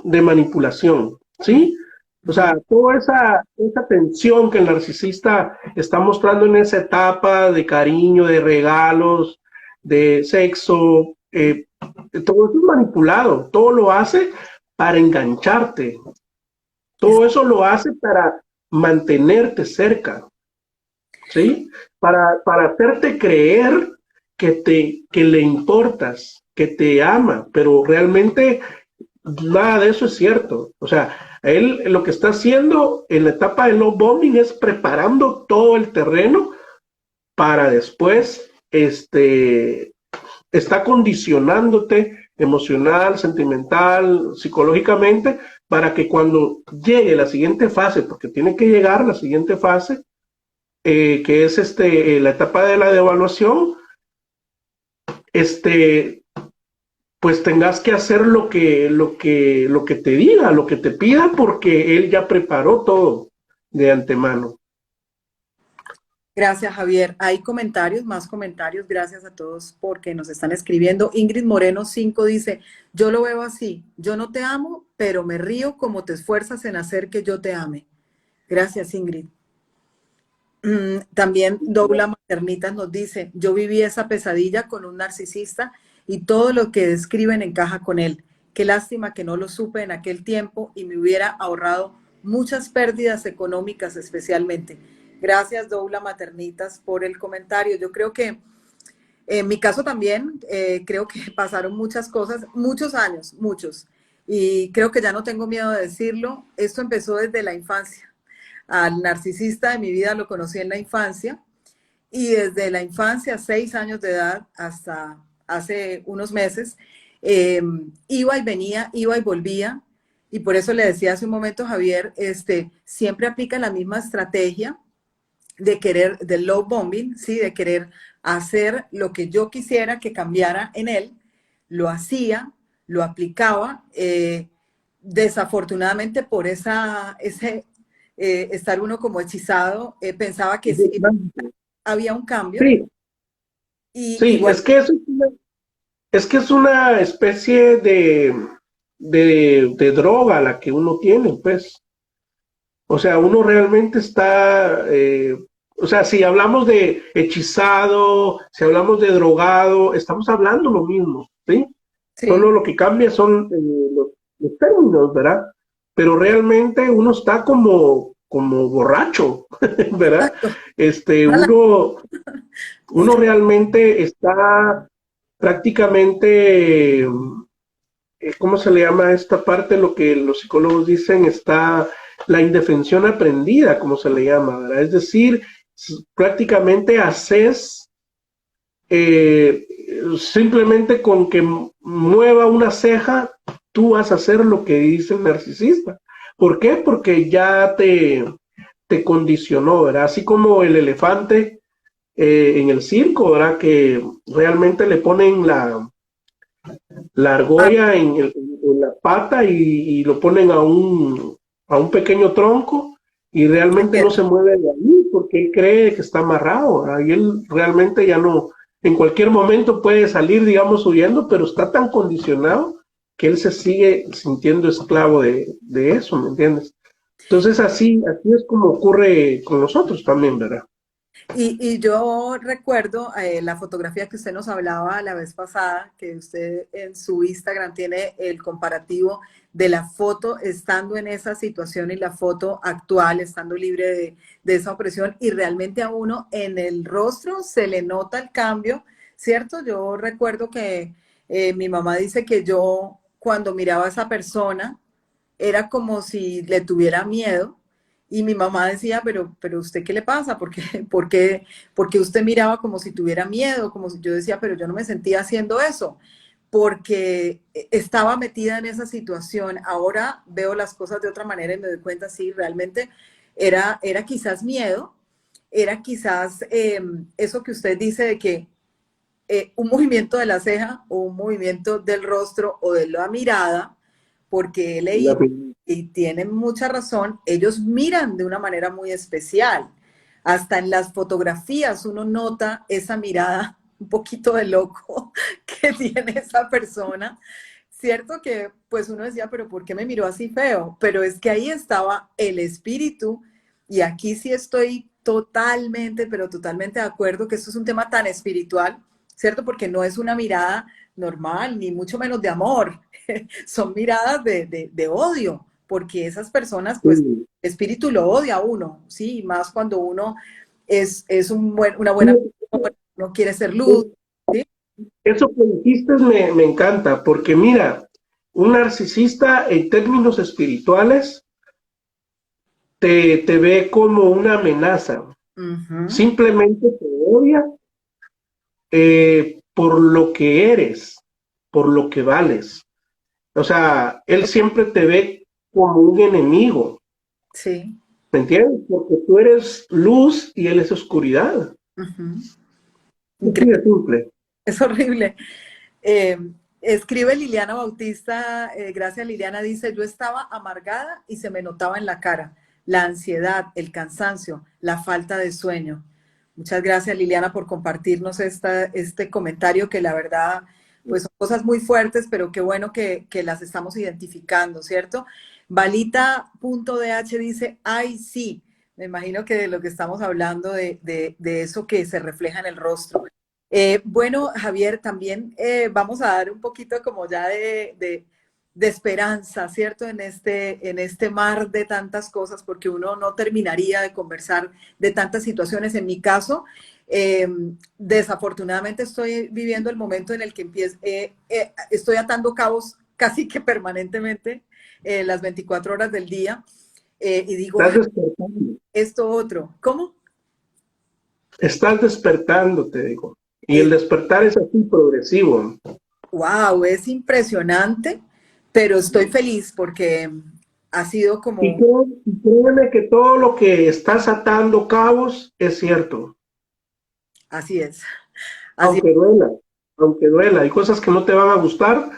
de manipulación, ¿sí? O sea, toda esa tensión que el narcisista está mostrando en esa etapa de cariño, de regalos, de sexo, todo eso es manipulado, todo lo hace para engancharte, todo eso lo hace para mantenerte cerca, ¿sí? Para hacerte creer que le importas, que te ama, pero realmente nada de eso es cierto. O sea, él lo que está haciendo en la etapa de love bombing es preparando todo el terreno para después, está condicionándote emocional, sentimental, psicológicamente, para que cuando llegue la siguiente fase, porque tiene que llegar la siguiente fase, que es la etapa de la devaluación, pues tengas que hacer lo que te diga, lo que te pida, porque él ya preparó todo de antemano. Gracias, Javier. Hay comentarios, más comentarios. Gracias a todos porque nos están escribiendo. Ingrid Moreno 5 dice, yo lo veo así, yo no te amo, pero me río como te esfuerzas en hacer que yo te ame. Gracias, Ingrid. También Douglas Maternitas nos dice, yo viví esa pesadilla con un narcisista y todo lo que describen encaja con él. Qué lástima que no lo supe en aquel tiempo y me hubiera ahorrado muchas pérdidas económicas especialmente. Gracias, Douglas Maternitas, por el comentario. Yo creo que en mi caso también, creo que pasaron muchas cosas, muchos años, muchos. Y creo que ya no tengo miedo de decirlo. Esto empezó desde la infancia. Al narcisista de mi vida lo conocí en la infancia y desde la infancia, 6 años de edad, hasta hace unos meses, iba y venía, iba y volvía. Y por eso le decía hace un momento, Javier, siempre aplica la misma estrategia de querer, del love bombing, ¿sí? De querer hacer lo que yo quisiera que cambiara en él. Lo hacía, lo aplicaba. Desafortunadamente por ese estar uno como hechizado, pensaba que sí había un cambio. Sí, Y sí, igual, es que es una especie de droga la que uno tiene, pues. O sea, uno realmente está, o sea, si hablamos de hechizado, si hablamos de drogado, estamos hablando lo mismo, ¿sí? Sí, Solo lo que cambia son los términos, ¿verdad? Pero realmente uno está como borracho, ¿verdad? exacto. Ojalá. Uno Sí, realmente está prácticamente, ¿cómo se le llama a esta parte? Lo que los psicólogos dicen está la indefensión aprendida, como se le llama, ¿verdad? Es decir, prácticamente haces eh, simplemente con que mueva una ceja, tú vas a hacer lo que dice el narcisista. ¿Por qué? Porque ya te condicionó, ¿verdad? Así como el elefante en el circo, ¿verdad? Que realmente le ponen la ah, argolla en la pata y lo ponen a un pequeño tronco y se realmente no pierde. se mueve de ahí porque él cree que está amarrado. Ahí él realmente ya no, en cualquier momento puede salir, digamos, huyendo, pero está tan condicionado que él se sigue sintiendo esclavo de eso, ¿me entiendes? Entonces así es como ocurre con nosotros también, ¿verdad? Y yo recuerdo la fotografía que usted nos hablaba la vez pasada, que usted en su Instagram tiene el comparativo de la foto estando en esa situación y la foto actual, estando libre de esa opresión, y realmente a uno en el rostro se le nota el cambio, ¿cierto? Yo recuerdo que mi mamá dice que yo cuando miraba a esa persona era como si le tuviera miedo. Y mi mamá decía, pero ¿usted qué le pasa? ¿Por qué usted miraba como si tuviera miedo? Como si yo decía, pero yo no me sentía haciendo eso, porque estaba metida en esa situación. Ahora veo las cosas de otra manera y me doy cuenta, sí, realmente era quizás miedo, era quizás eso que usted dice de que un movimiento de la ceja o un movimiento del rostro o de la mirada, porque he La- leído y tienen mucha razón, ellos miran de una manera muy especial. Hasta en las fotografías uno nota esa mirada un poquito de loco que tiene esa persona. Cierto que pues uno decía, pero ¿por qué me miró así feo? Pero es que ahí estaba el espíritu y aquí sí estoy totalmente, pero totalmente de acuerdo que esto es un tema tan espiritual, ¿cierto? Porque no es una mirada normal, ni mucho menos de amor, son miradas de odio, porque esas personas, pues, sí. el espíritu lo odia a uno, ¿sí? Y más cuando uno es una buena Sí, persona, no quiere ser luz, ¿sí? eso que dijiste me encanta, porque mira, un narcisista en términos espirituales te ve como una amenaza, Ujú, simplemente te odia por lo que eres, por lo que vales. O sea, él siempre te ve como un enemigo, sí, ¿me entiendes? Porque tú eres luz y él es oscuridad. ujú. Así de Increíble, simple. es horrible. Eh, escribe Liliana Bautista, gracias Liliana, dice, yo estaba amargada y se me notaba en la cara la ansiedad, el cansancio, la falta de sueño. Muchas gracias Liliana por compartirnos este comentario que la verdad, pues son cosas muy fuertes, pero qué bueno que las estamos identificando, ¿cierto? Valita.dh dice, ay sí, me imagino que de lo que estamos hablando, de eso que se refleja en el rostro. Bueno, Javier, también vamos a dar un poquito como ya de esperanza, ¿cierto? En este mar de tantas cosas, porque uno no terminaría de conversar de tantas situaciones. En mi caso, eh, desafortunadamente estoy viviendo el momento en el que estoy atando cabos casi que permanentemente las 24 horas del día y digo, Estás "Ah, despertando, esto otro, ¿cómo? estás despertando, te digo. Y el despertar es así progresivo. Wow, es impresionante, pero estoy feliz porque ha sido como, Y créeme que todo lo que estás atando cabos es cierto, así es, así es. aunque duela, aunque duela. Hay cosas que no te van a gustar,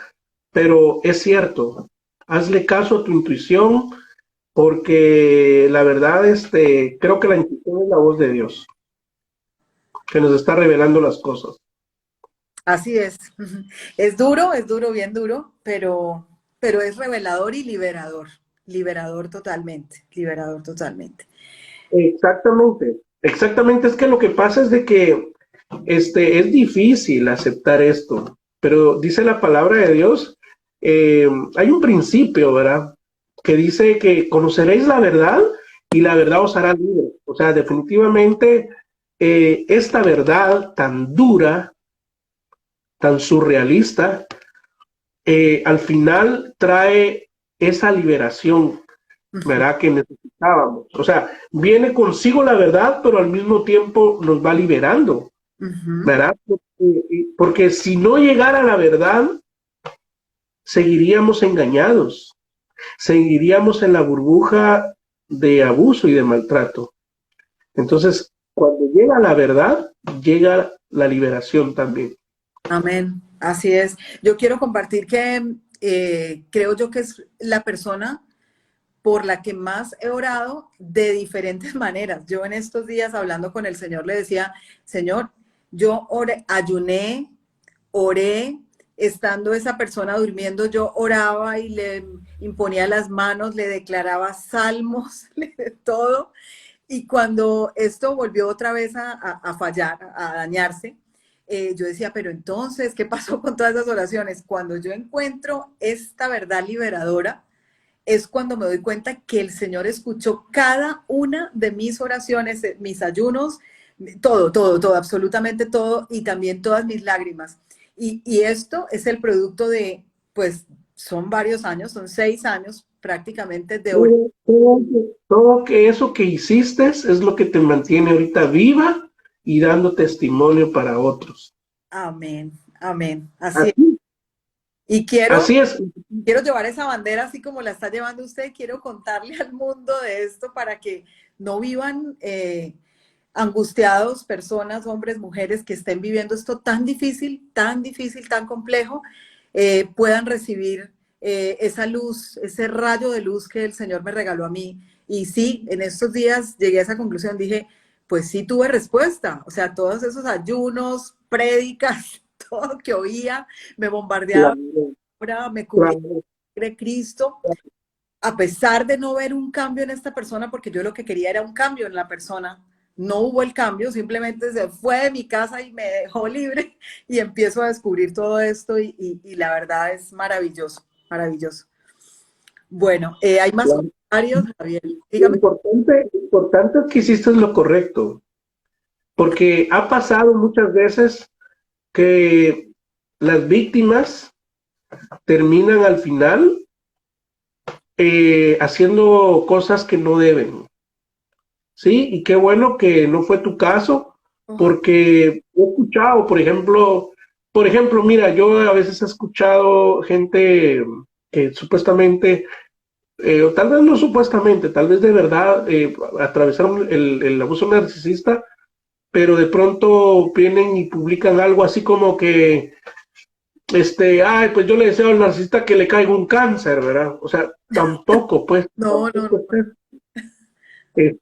pero es cierto. Hazle caso a tu intuición, porque la verdad, creo que la intuición es la voz de Dios, que nos está revelando las cosas. Así es. Es duro, bien duro, pero es revelador y liberador totalmente, liberador totalmente. Exactamente, exactamente. Es que lo que pasa es de que es difícil aceptar esto, pero dice la palabra de Dios, hay un principio, ¿verdad? Que dice que conoceréis la verdad y la verdad os hará libre. O sea, definitivamente esta verdad tan dura, tan surrealista, al final trae esa liberación, Ujú, ¿verdad? Que necesitábamos. O sea, viene consigo la verdad, pero al mismo tiempo nos va liberando, ujú. ¿verdad? Porque si no llegara la verdad, seguiríamos engañados, seguiríamos en la burbuja de abuso y de maltrato. Entonces, cuando llega la verdad, llega la liberación también. Amén, así es. Yo quiero compartir que creo yo que es la persona por la que más he orado de diferentes maneras. Yo en estos días hablando con el Señor le decía, Señor, yo oré, ayuné, oré, estando esa persona durmiendo, yo oraba y le imponía las manos, le declaraba salmos, de todo. Y cuando esto volvió otra vez a fallar, a dañarse, yo decía, pero entonces, ¿qué pasó con todas esas oraciones? Cuando yo encuentro esta verdad liberadora, es cuando me doy cuenta que el Señor escuchó cada una de mis oraciones, mis ayunos, todo, todo, todo, absolutamente todo, y también todas mis lágrimas. Y esto es el producto de, pues, son varios años, son 6 años prácticamente de oración. Todo que eso que hiciste es lo que te mantiene ahorita viva y dando testimonio para otros. Amén, amén. Así es. Así, Y quiero, así es. quiero llevar esa bandera así como la está llevando usted. Quiero contarle al mundo de esto para que no vivan angustiados personas, hombres, mujeres que estén viviendo esto tan difícil, tan complejo, puedan recibir esa luz, ese rayo de luz que el Señor me regaló a mí. Y sí, en estos días llegué a esa conclusión, dije, pues sí tuve respuesta, o sea, todos esos ayunos, prédicas, todo que oía, me bombardeaba, Claro, me cubría claro, de Cristo, a pesar de no ver un cambio en esta persona, porque yo lo que quería era un cambio en la persona, no hubo el cambio, simplemente se fue de mi casa y me dejó libre y empiezo a descubrir todo esto y la verdad es maravilloso, maravilloso. Bueno, hay más claro. comentarios, Javier. Dígame. Lo importante es que hiciste lo correcto, porque ha pasado muchas veces que las víctimas terminan al final haciendo cosas que no deben, ¿sí? Y qué bueno que no fue tu caso, Oh, porque he escuchado, por ejemplo, mira, yo a veces he escuchado gente que supuestamente, o tal vez no supuestamente, tal vez de verdad atravesaron el abuso narcisista, pero de pronto vienen y publican algo así como que ay, pues yo le deseo al narcisista que le caiga un cáncer, ¿verdad? O sea, tampoco, pues, no, no, tampoco no, es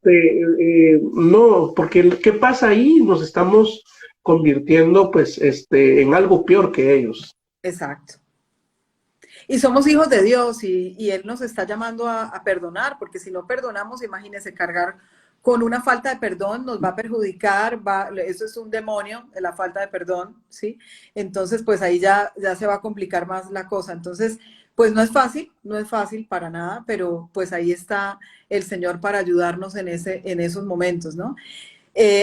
no, porque ¿qué pasa ahí? Nos estamos convirtiendo, pues, en algo peor que ellos. exacto. Y somos hijos de Dios y Él nos está llamando a perdonar, porque si no perdonamos, imagínese cargar con una falta de perdón, nos va a perjudicar, eso es un demonio, la falta de perdón, ¿sí? Entonces, pues ahí ya se va a complicar más la cosa. Entonces, pues no es fácil, no es fácil para nada, pero pues ahí está el Señor para ayudarnos en esos momentos, ¿no?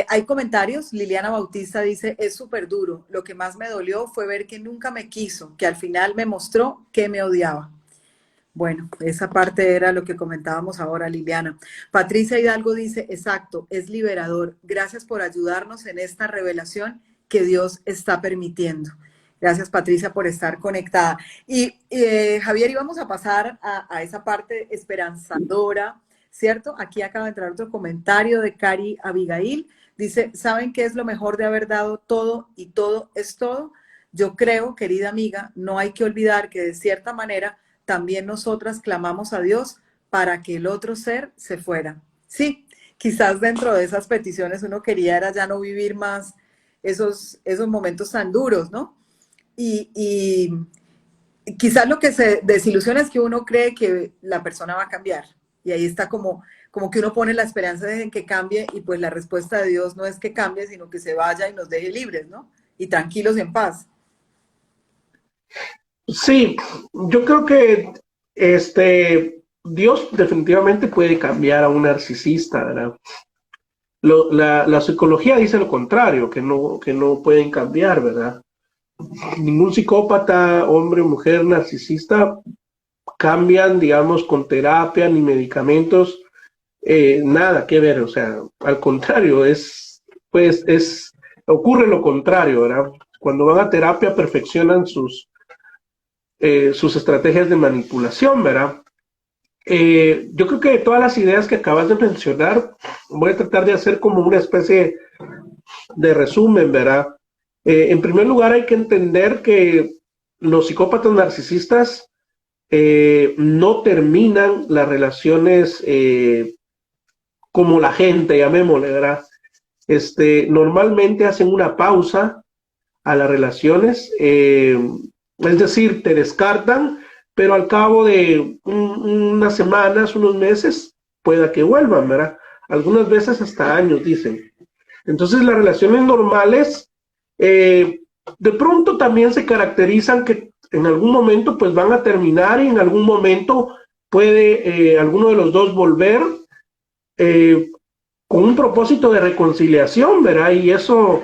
Hay comentarios. Liliana Bautista dice, es súper duro. Lo que más me dolió fue ver que nunca me quiso, que al final me mostró que me odiaba. Bueno, esa parte era lo que comentábamos ahora, Liliana. Patricia Hidalgo dice, exacto, es liberador. Gracias por ayudarnos en esta revelación que Dios está permitiendo. Gracias, Patricia, por estar conectada. Y Javier, íbamos a pasar a esa parte esperanzadora, ¿cierto? Aquí acaba de entrar otro comentario de Cari Abigail. Dice, ¿saben qué es lo mejor de haber dado todo y todo es todo? Yo creo, querida amiga, no hay que olvidar que de cierta manera también nosotras clamamos a Dios para que el otro ser se fuera. Sí, quizás dentro de esas peticiones uno quería era ya no vivir más esos momentos tan duros, ¿no? Y quizás lo que se desilusiona es que uno cree que la persona va a cambiar. Y ahí está como que uno pone la esperanza en que cambie y pues la respuesta de Dios no es que cambie, sino que se vaya y nos deje libres, ¿no? Y tranquilos y en paz. Sí, yo creo que Dios definitivamente puede cambiar a un narcisista, ¿verdad? La psicología dice lo contrario, que no pueden cambiar, ¿verdad? Ningún psicópata, hombre o mujer narcisista, cambian, digamos, con terapia ni medicamentos, nada que ver, o sea, al contrario, ocurre lo contrario, ¿verdad? Cuando van a terapia perfeccionan sus estrategias de manipulación, ¿verdad? Yo creo que de todas las ideas que acabas de mencionar, voy a tratar de hacer como una especie de resumen, ¿verdad? En primer lugar, hay que entender que los psicópatas narcisistas no terminan las relaciones como la gente, llamémosle, ¿verdad? Normalmente hacen una pausa a las relaciones, es decir, te descartan, pero al cabo de unas semanas, unos meses, pueda que vuelvan, ¿verdad? Algunas veces hasta años, dicen. Entonces, las relaciones normales, de pronto también se caracterizan que en algún momento pues van a terminar y en algún momento puede alguno de los dos volver eh, con un propósito de reconciliación, ¿verdad? Y eso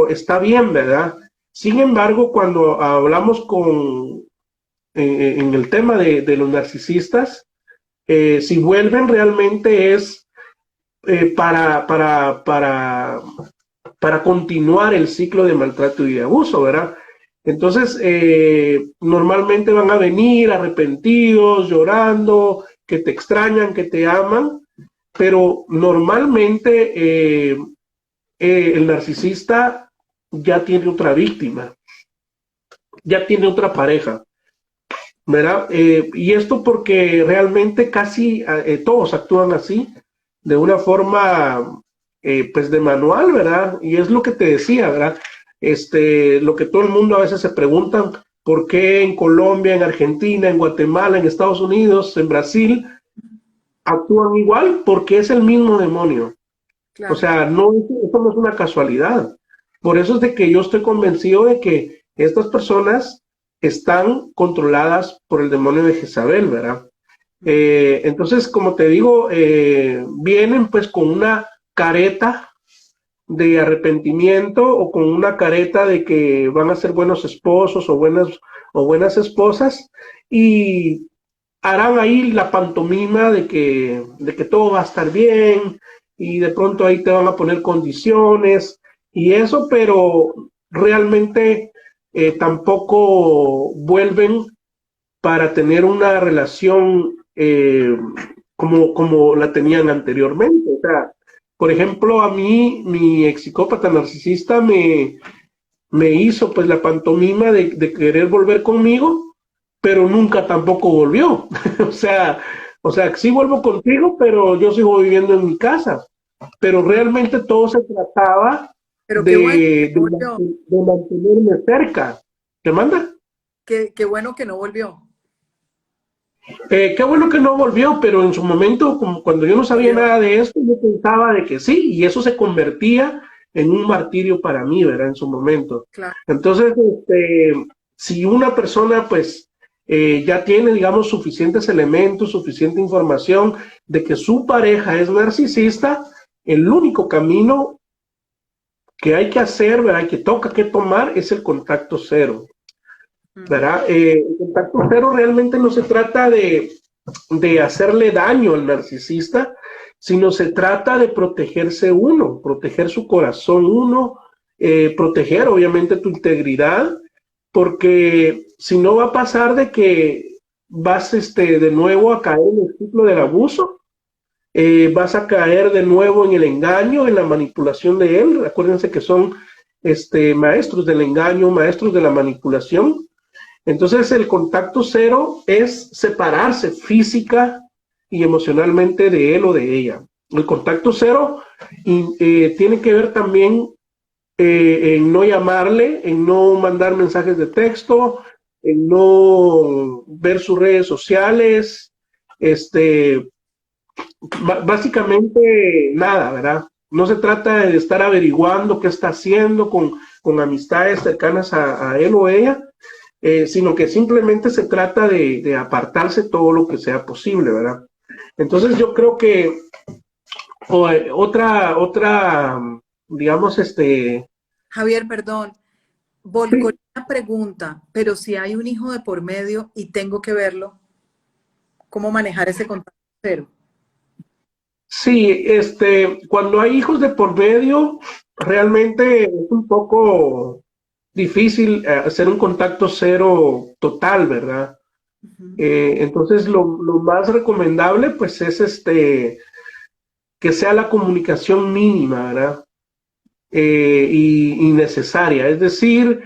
está bien, ¿verdad? Sin embargo, cuando hablamos en el tema de los narcisistas, si vuelven realmente es para continuar el ciclo de maltrato y de abuso, ¿verdad? Entonces, normalmente van a venir arrepentidos, llorando, que te extrañan, que te aman, pero normalmente el narcisista ya tiene otra víctima, ya tiene otra pareja, ¿verdad? Y esto porque realmente casi todos actúan así, de una forma, pues de manual, ¿verdad? Y es lo que te decía, ¿verdad? Lo que todo el mundo a veces se preguntan, ¿por qué en Colombia, en Argentina, en Guatemala, en Estados Unidos, en Brasil, actúan igual? Porque es el mismo demonio. O Claro. sea, no, esto no es una casualidad. Por eso es de que yo estoy convencido de que estas personas están controladas por el demonio de Jezabel, ¿verdad? Entonces, como te digo, vienen pues con una careta de arrepentimiento o con una careta de que van a ser buenos esposos o buenas esposas y harán ahí la pantomima de que todo va a estar bien y de pronto ahí te van a poner condiciones y eso, pero realmente tampoco vuelven para tener una relación como la tenían anteriormente. O sea, por ejemplo, a mí, mi ex psicópata narcisista me hizo pues la pantomima de querer volver conmigo, pero nunca tampoco volvió. o sea, o sea, sí vuelvo contigo, pero yo sigo viviendo en mi casa. Pero realmente todo se trataba Pero qué bueno que no volvió. de mantenerme cerca. ¿Te manda? Qué bueno que no volvió. Qué bueno que no volvió, pero en su momento, como cuando yo no sabía Volvió. nada de esto, yo pensaba de que sí, y eso se convertía en un martirio para mí, ¿verdad? En su momento. Claro. Entonces, si una persona, pues, ya tiene, digamos, suficientes elementos, suficiente información de que su pareja es narcisista, el único camino que hay que hacer, ¿verdad? Que toca que tomar es el contacto cero, Ujú. ¿verdad? El contacto cero realmente no se trata de hacerle daño al narcisista, sino se trata de protegerse uno, proteger su corazón uno, proteger obviamente tu integridad, porque si no va a pasar de que vas de nuevo a caer en el ciclo del abuso, vas a caer de nuevo en el engaño, en la manipulación de él. Acuérdense que son maestros del engaño, maestros de la manipulación. Entonces el contacto cero es separarse física y emocionalmente de él o de ella. El contacto cero tiene que ver también en no llamarle, en no mandar mensajes de texto, en no ver sus redes sociales, básicamente nada, ¿verdad? No se trata de estar averiguando qué está haciendo con amistades cercanas a él o ella, sino que simplemente se trata de apartarse todo lo que sea posible, ¿verdad? Entonces yo creo que otra, digamos, Javier, perdón, volcó sí, una pregunta, pero si hay un hijo de por medio y tengo que verlo, ¿cómo manejar ese contacto cero? sí, cuando hay hijos de por medio, realmente es un poco difícil hacer un contacto cero total, ¿verdad? Ujú. Entonces lo más recomendable pues es que sea la comunicación mínima, ¿verdad? Y necesaria. Es decir,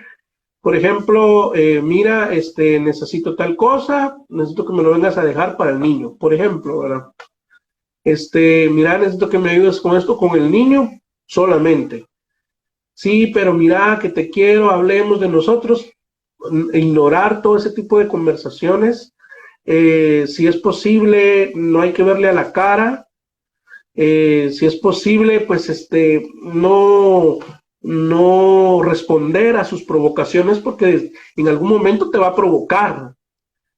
por ejemplo, mira, necesito tal cosa, necesito que me lo vengas a dejar para el niño, por ejemplo, ¿verdad? Mira, necesito que me ayudes con esto con el niño solamente. Sí, pero mira, que te quiero, hablemos de nosotros, ignorar todo ese tipo de conversaciones. Si es posible, no hay que verle a la cara. Si es posible, pues no responder a sus provocaciones porque en algún momento te va a provocar,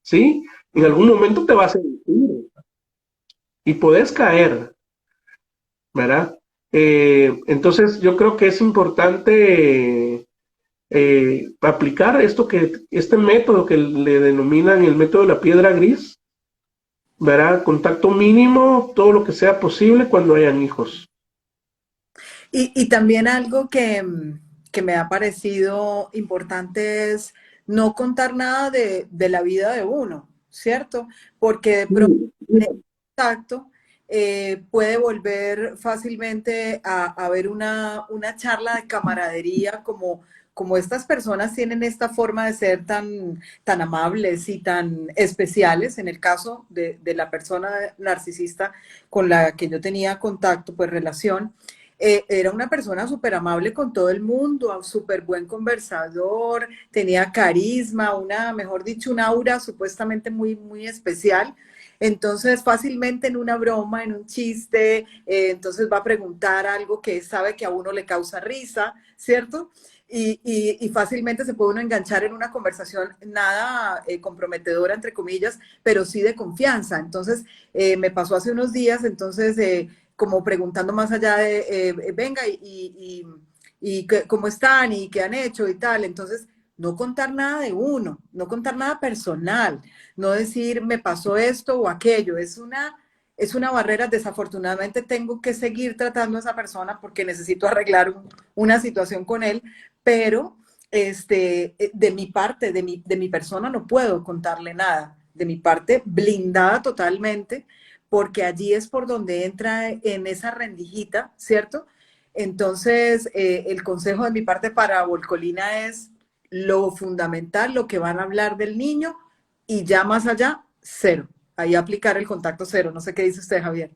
¿sí? En algún momento te va a sentir y puedes caer, ¿verdad? Entonces yo creo que es importante aplicar este método que le denominan el método de la piedra gris, ¿verdad? Contacto mínimo, todo lo que sea posible cuando hayan hijos. Y también algo que me ha parecido importante es no contar nada de la vida de uno, ¿cierto? Porque de pronto Sí, el contacto puede volver fácilmente a ver una charla de camaradería como estas personas tienen esta forma de ser tan amables y tan especiales. En el caso de la persona narcisista con la que yo tenía contacto, pues relación, era una persona súper amable con todo el mundo, súper buen conversador, tenía carisma, mejor dicho, un aura supuestamente muy especial. Entonces, fácilmente en una broma, en un chiste, entonces va a preguntar algo que sabe que a uno le causa risa, ¿cierto? Y fácilmente se puede uno enganchar en una conversación nada comprometedora, entre comillas, pero sí de confianza. Entonces, me pasó hace unos días, entonces, como preguntando más allá de, venga, cómo están y qué han hecho y tal. Entonces, no contar nada de uno, no contar nada personal, no decir me pasó esto o aquello, es una barrera. Desafortunadamente tengo que seguir tratando a esa persona porque necesito arreglar una situación con él, pero de mi parte, de mi persona, no puedo contarle nada. De mi parte, blindada totalmente, porque allí es por donde entra en esa rendijita, ¿cierto? Entonces, el consejo de mi parte para Volcolina es lo fundamental, lo que van a hablar del niño y ya más allá, cero. Ahí aplicar el contacto cero. No sé qué dice usted, Javier.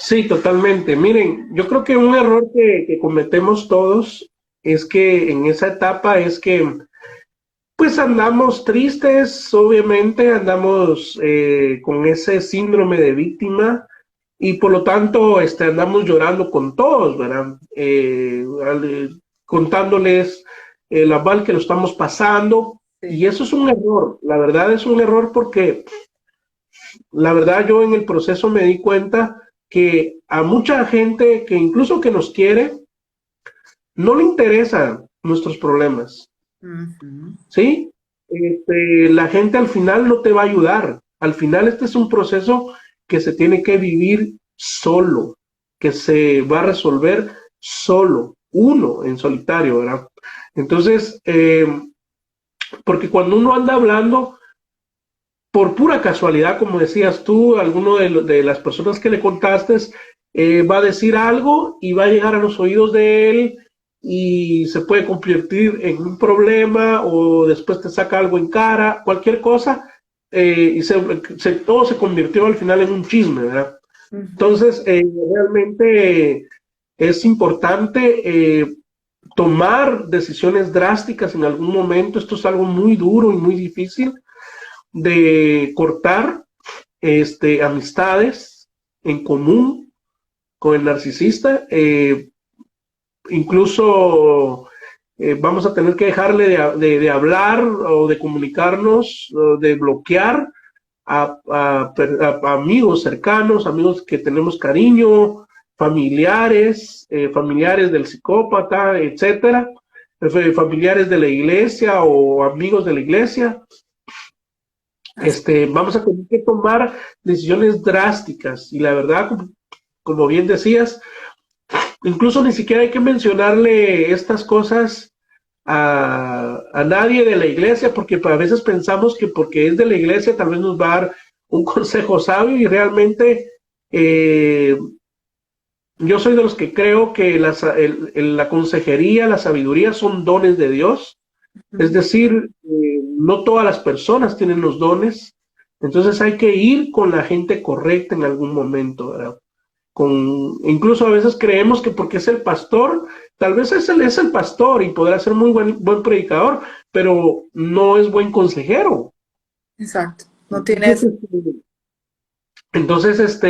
sí, totalmente. Miren, yo creo que un error que cometemos todos es que en esa etapa es que pues andamos tristes, obviamente, andamos con ese síndrome de víctima y por lo tanto andamos llorando con todos, ¿verdad? Contándoles la mal que lo estamos pasando y Sí. eso es un error, la verdad es un error porque la verdad yo en el proceso me di cuenta que a mucha gente que incluso que nos quiere, no le interesan nuestros problemas. Ujú. ¿Sí? La gente al final no te va a ayudar. Al final este es un proceso que se tiene que vivir solo, que se va a resolver solo, uno en solitario, ¿verdad? Entonces, porque cuando uno anda hablando, por pura casualidad, como decías tú, alguno de las personas que le contaste va a decir algo y va a llegar a los oídos de él y se puede convertir en un problema o después te saca algo en cara, cualquier cosa, y todo se convirtió al final en un chisme, ¿verdad? Ujú. Entonces, realmente es importante tomar decisiones drásticas en algún momento. Esto es algo muy duro y muy difícil de cortar amistades en común con el narcisista. Incluso vamos a tener que dejarle de hablar o de comunicarnos, o de bloquear a amigos cercanos, amigos que tenemos cariño, familiares, familiares del psicópata, etcétera, familiares de la iglesia o amigos de la iglesia. Vamos a tener que tomar decisiones drásticas y la verdad, como bien decías, incluso ni siquiera hay que mencionarle estas cosas a nadie de la iglesia, porque a veces pensamos que porque es de la iglesia tal vez nos va a dar un consejo sabio, y realmente yo soy de los que creo que la consejería, la sabiduría son dones de Dios. Es decir, no todas las personas tienen los dones, entonces hay que ir con la gente correcta en algún momento, ¿verdad? Incluso a veces creemos que porque es el pastor, tal vez es el pastor y podrá ser muy buen predicador, pero no es buen consejero. Exacto, no tienes... Entonces,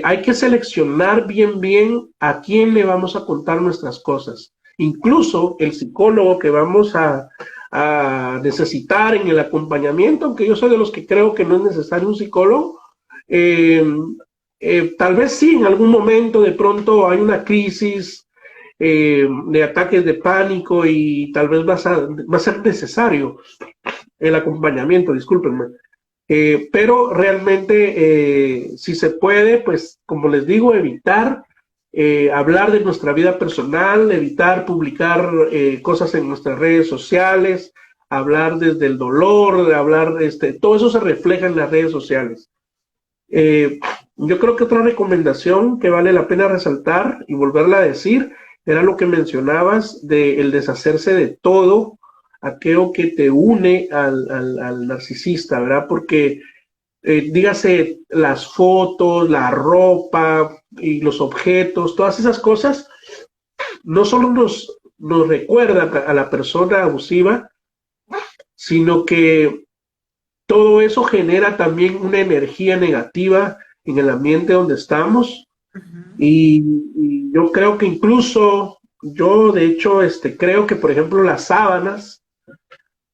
hay que seleccionar bien a quién le vamos a contar nuestras cosas. Incluso el psicólogo que vamos a necesitar en el acompañamiento, aunque yo soy de los que creo que no es necesario un psicólogo, tal vez sí, en algún momento de pronto hay una crisis de ataques de pánico y tal vez va a ser necesario el acompañamiento, discúlpenme. Pero realmente, si se puede, pues como les digo, evitar hablar de nuestra vida personal, evitar publicar cosas en nuestras redes sociales, hablar desde el dolor, hablar, todo eso se refleja en las redes sociales. Yo creo que otra recomendación que vale la pena resaltar y volverla a decir era lo que mencionabas de el deshacerse de todo aquello que te une al narcisista, ¿verdad? Porque dígase las fotos, la ropa y los objetos, todas esas cosas no solo nos recuerdan a la persona abusiva, sino que todo eso genera también una energía negativa en el ambiente donde estamos. Y yo creo que incluso, yo de hecho creo que por ejemplo las sábanas,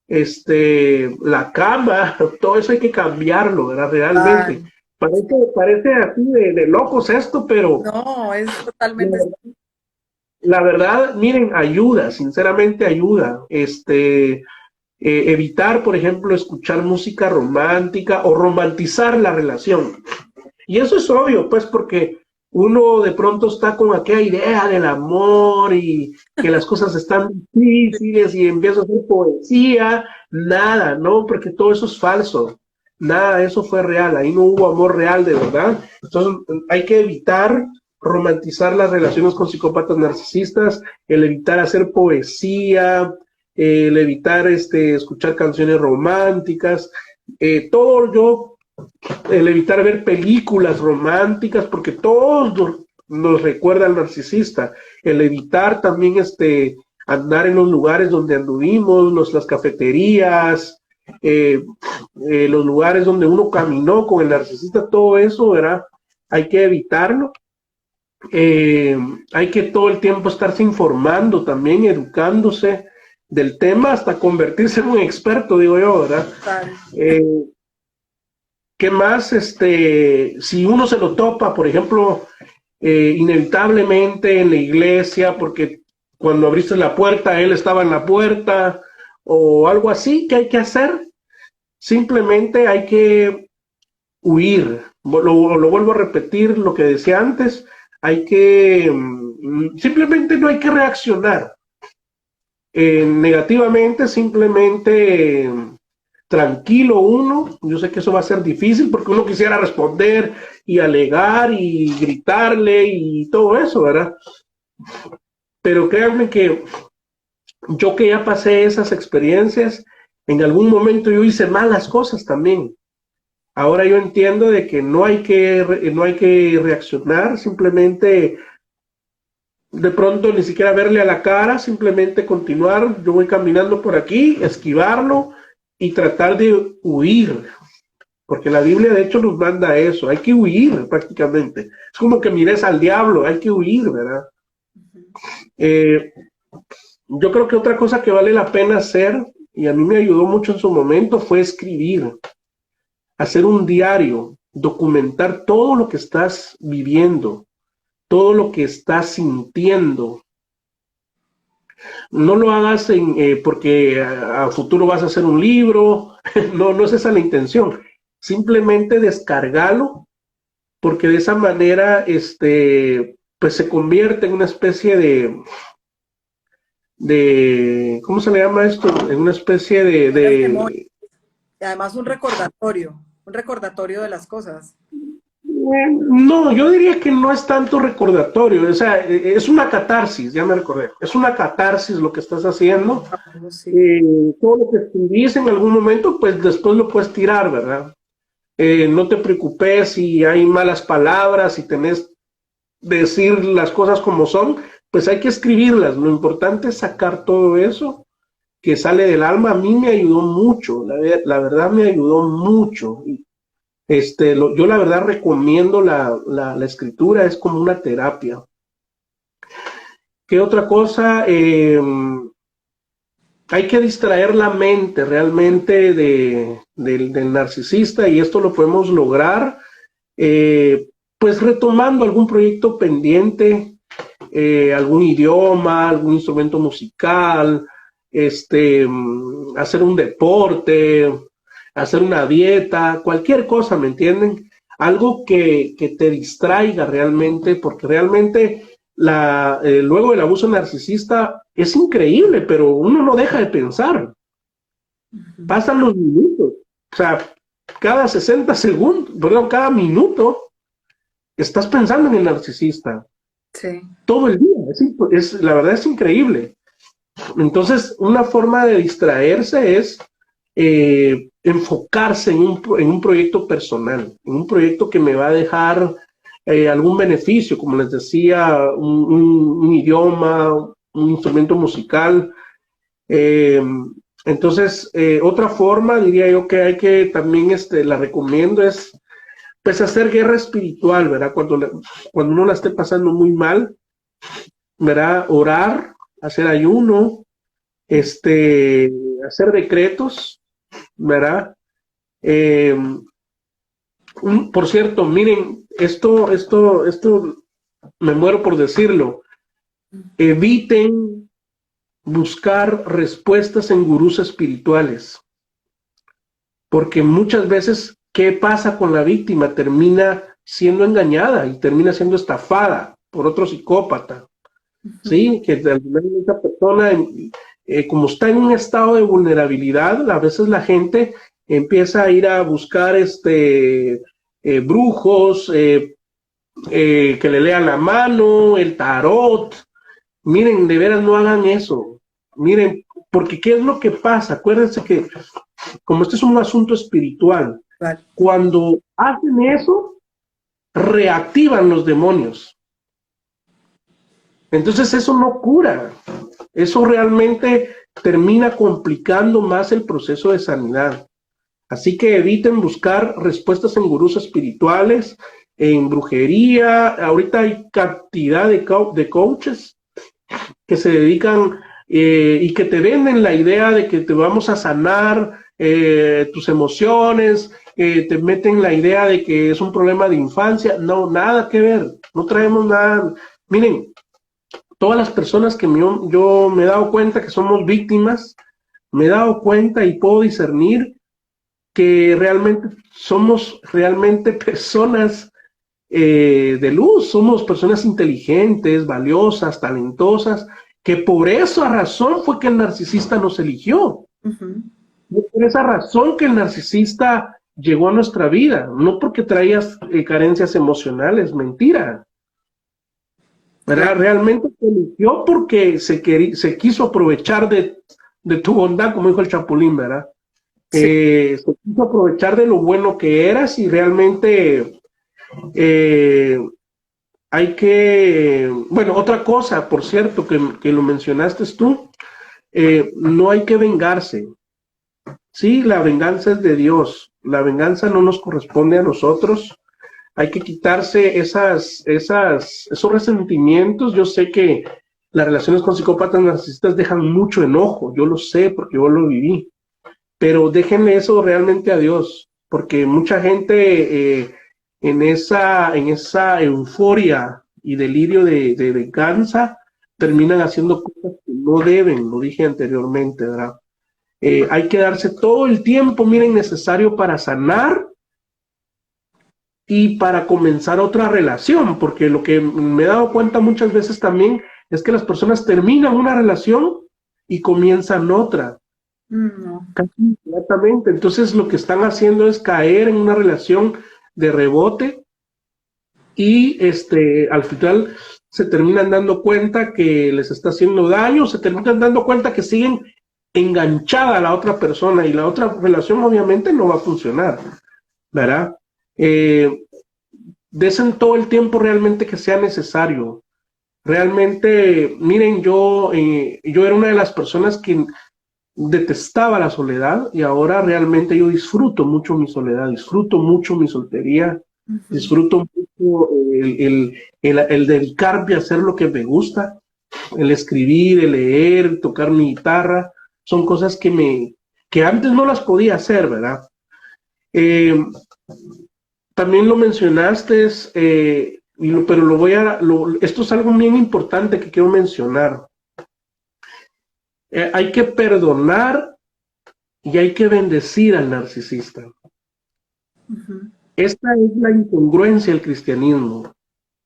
la cama, todo eso hay que cambiarlo, ¿verdad? Realmente. Parece así de locos esto, pero no, es totalmente... La verdad, miren, ayuda, sinceramente ayuda. Evitar, por ejemplo, escuchar música romántica o romantizar la relación. Y eso es obvio, pues, porque uno de pronto está con aquella idea del amor y que las cosas están difíciles y empieza a hacer poesía. Nada, ¿no? Porque todo eso es falso. Nada de eso fue real. Ahí no hubo amor real de verdad. Entonces hay que evitar romantizar las relaciones con psicópatas narcisistas, el evitar hacer poesía, el evitar escuchar canciones románticas, el evitar ver películas románticas, porque todos nos recuerda al narcisista, el evitar también andar en los lugares donde anduvimos, las cafeterías, los lugares donde uno caminó con el narcisista, todo eso, ¿verdad? Hay que evitarlo. Hay que todo el tiempo estarse informando también, educándose del tema hasta convertirse en un experto, digo yo, ¿verdad? ¿Qué más? Si uno se lo topa, por ejemplo, inevitablemente en la iglesia, porque cuando abriste la puerta, él estaba en la puerta, o algo así, ¿qué hay que hacer? Simplemente hay que huir. Lo vuelvo a repetir lo que decía antes, hay que, simplemente no hay que reaccionar negativamente, simplemente tranquilo uno. Yo sé que eso va a ser difícil porque uno quisiera responder y alegar y gritarle y todo eso, ¿verdad? Pero créanme que yo que ya pasé esas experiencias, en algún momento yo hice malas cosas también. Ahora yo entiendo de que no hay que reaccionar, simplemente de pronto ni siquiera verle a la cara, simplemente continuar, yo voy caminando por aquí, esquivarlo y tratar de huir, porque la Biblia de hecho nos manda eso, hay que huir prácticamente, es como que mires al diablo, hay que huir, ¿verdad? Yo creo que otra cosa que vale la pena hacer, y a mí me ayudó mucho en su momento, fue escribir, hacer un diario, documentar todo lo que estás viviendo, todo lo que estás sintiendo. No lo hagas porque a futuro vas a hacer un libro, no, no es esa la intención. Simplemente descargalo, porque de esa manera, pues se convierte en una especie ¿cómo se le llama esto? En una especie Además un recordatorio de las cosas. No, yo diría que no es tanto recordatorio, o sea, es una catarsis, ya me recordé, es una catarsis lo que estás haciendo. Sí. Todo lo que escribís en algún momento, pues después lo puedes tirar, ¿verdad? No te preocupes si hay malas palabras, si tenés decir las cosas como son, pues hay que escribirlas. Lo importante es sacar todo eso que sale del alma. A mí me ayudó mucho, la verdad me ayudó mucho. Yo la verdad recomiendo la escritura, es como una terapia. ¿Qué otra cosa? Hay que distraer la mente realmente del narcisista, y esto lo podemos lograr pues retomando algún proyecto pendiente, algún idioma, algún instrumento musical, hacer un deporte, hacer una dieta, cualquier cosa, ¿me entienden? Algo que te distraiga realmente, porque realmente luego del abuso narcisista es increíble, pero uno no deja de pensar. Pasan los minutos, o sea, cada 60 segundos, perdón, cada minuto estás pensando en el narcisista. Sí. Todo el día, la verdad es increíble. Entonces, una forma de distraerse es enfocarse en un proyecto personal, en un proyecto que me va a dejar algún beneficio, como les decía, un idioma, un instrumento musical. Entonces, otra forma, diría yo, que hay que también, la recomiendo, es pues hacer guerra espiritual, ¿verdad? Cuando uno la esté pasando muy mal, ¿verdad? Orar, hacer ayuno, hacer decretos, ¿verdad? Por cierto, miren, esto me muero por decirlo. Eviten buscar respuestas en gurús espirituales, porque muchas veces, ¿qué pasa con la víctima? Termina siendo engañada y termina siendo estafada por otro psicópata, ¿sí? Que al final esa persona, como está en un estado de vulnerabilidad, a veces la gente empieza a ir a buscar brujos, que le lean la mano, el tarot. Miren, de veras no hagan eso. Miren, porque ¿qué es lo que pasa? Acuérdense que como este es un asunto espiritual, Vale. Cuando hacen eso, reactivan los demonios. Entonces eso no cura. Eso realmente termina complicando más el proceso de sanidad. Así que eviten buscar respuestas en gurús espirituales, en brujería. Ahorita hay cantidad de coaches que se dedican y que te venden la idea de que te vamos a sanar tus emociones, te meten la idea de que es un problema de infancia. No, nada que ver, no traemos nada. Miren, todas las personas que yo me he dado cuenta que somos víctimas, me he dado cuenta y puedo discernir que realmente somos personas de luz, somos personas inteligentes, valiosas, talentosas, que por esa razón fue que el narcisista nos eligió. Por esa razón que el narcisista llegó a nuestra vida, no porque traías carencias emocionales, mentira. ¿Verdad? Realmente te eligió porque se quiso aprovechar de tu bondad, como dijo el Chapulín, ¿verdad? Sí. Se quiso aprovechar de lo bueno que eras y realmente hay que, bueno, otra cosa, por cierto, que lo mencionaste tú, no hay que vengarse. Sí, la venganza es de Dios, la venganza no nos corresponde a nosotros. Hay que quitarse esos resentimientos. Yo sé que las relaciones con psicópatas narcisistas dejan mucho enojo, yo lo sé porque yo lo viví, pero déjenle eso realmente a Dios, porque mucha gente en esa euforia y delirio de venganza terminan haciendo cosas que no deben, lo dije anteriormente, ¿verdad? Hay que darse todo el tiempo, miren, necesario para sanar y para comenzar otra relación, porque lo que me he dado cuenta muchas veces también es que las personas terminan una relación y comienzan otra. No. Casi inmediatamente. Entonces lo que están haciendo es caer en una relación de rebote y al final se terminan dando cuenta que les está haciendo daño, se terminan dando cuenta que siguen enganchada a la otra persona y la otra relación obviamente no va a funcionar, ¿verdad? Desen todo el tiempo realmente que sea necesario. Realmente, miren, yo era una de las personas que detestaba la soledad y ahora realmente yo disfruto mucho mi soledad, disfruto mucho mi soltería, disfruto mucho el dedicarme a hacer lo que me gusta, el escribir, el leer, tocar mi guitarra, son cosas que antes no las podía hacer, ¿verdad? También lo mencionaste, pero esto es algo bien importante que quiero mencionar. Hay que perdonar y hay que bendecir al narcisista. Esta es la incongruencia del cristianismo.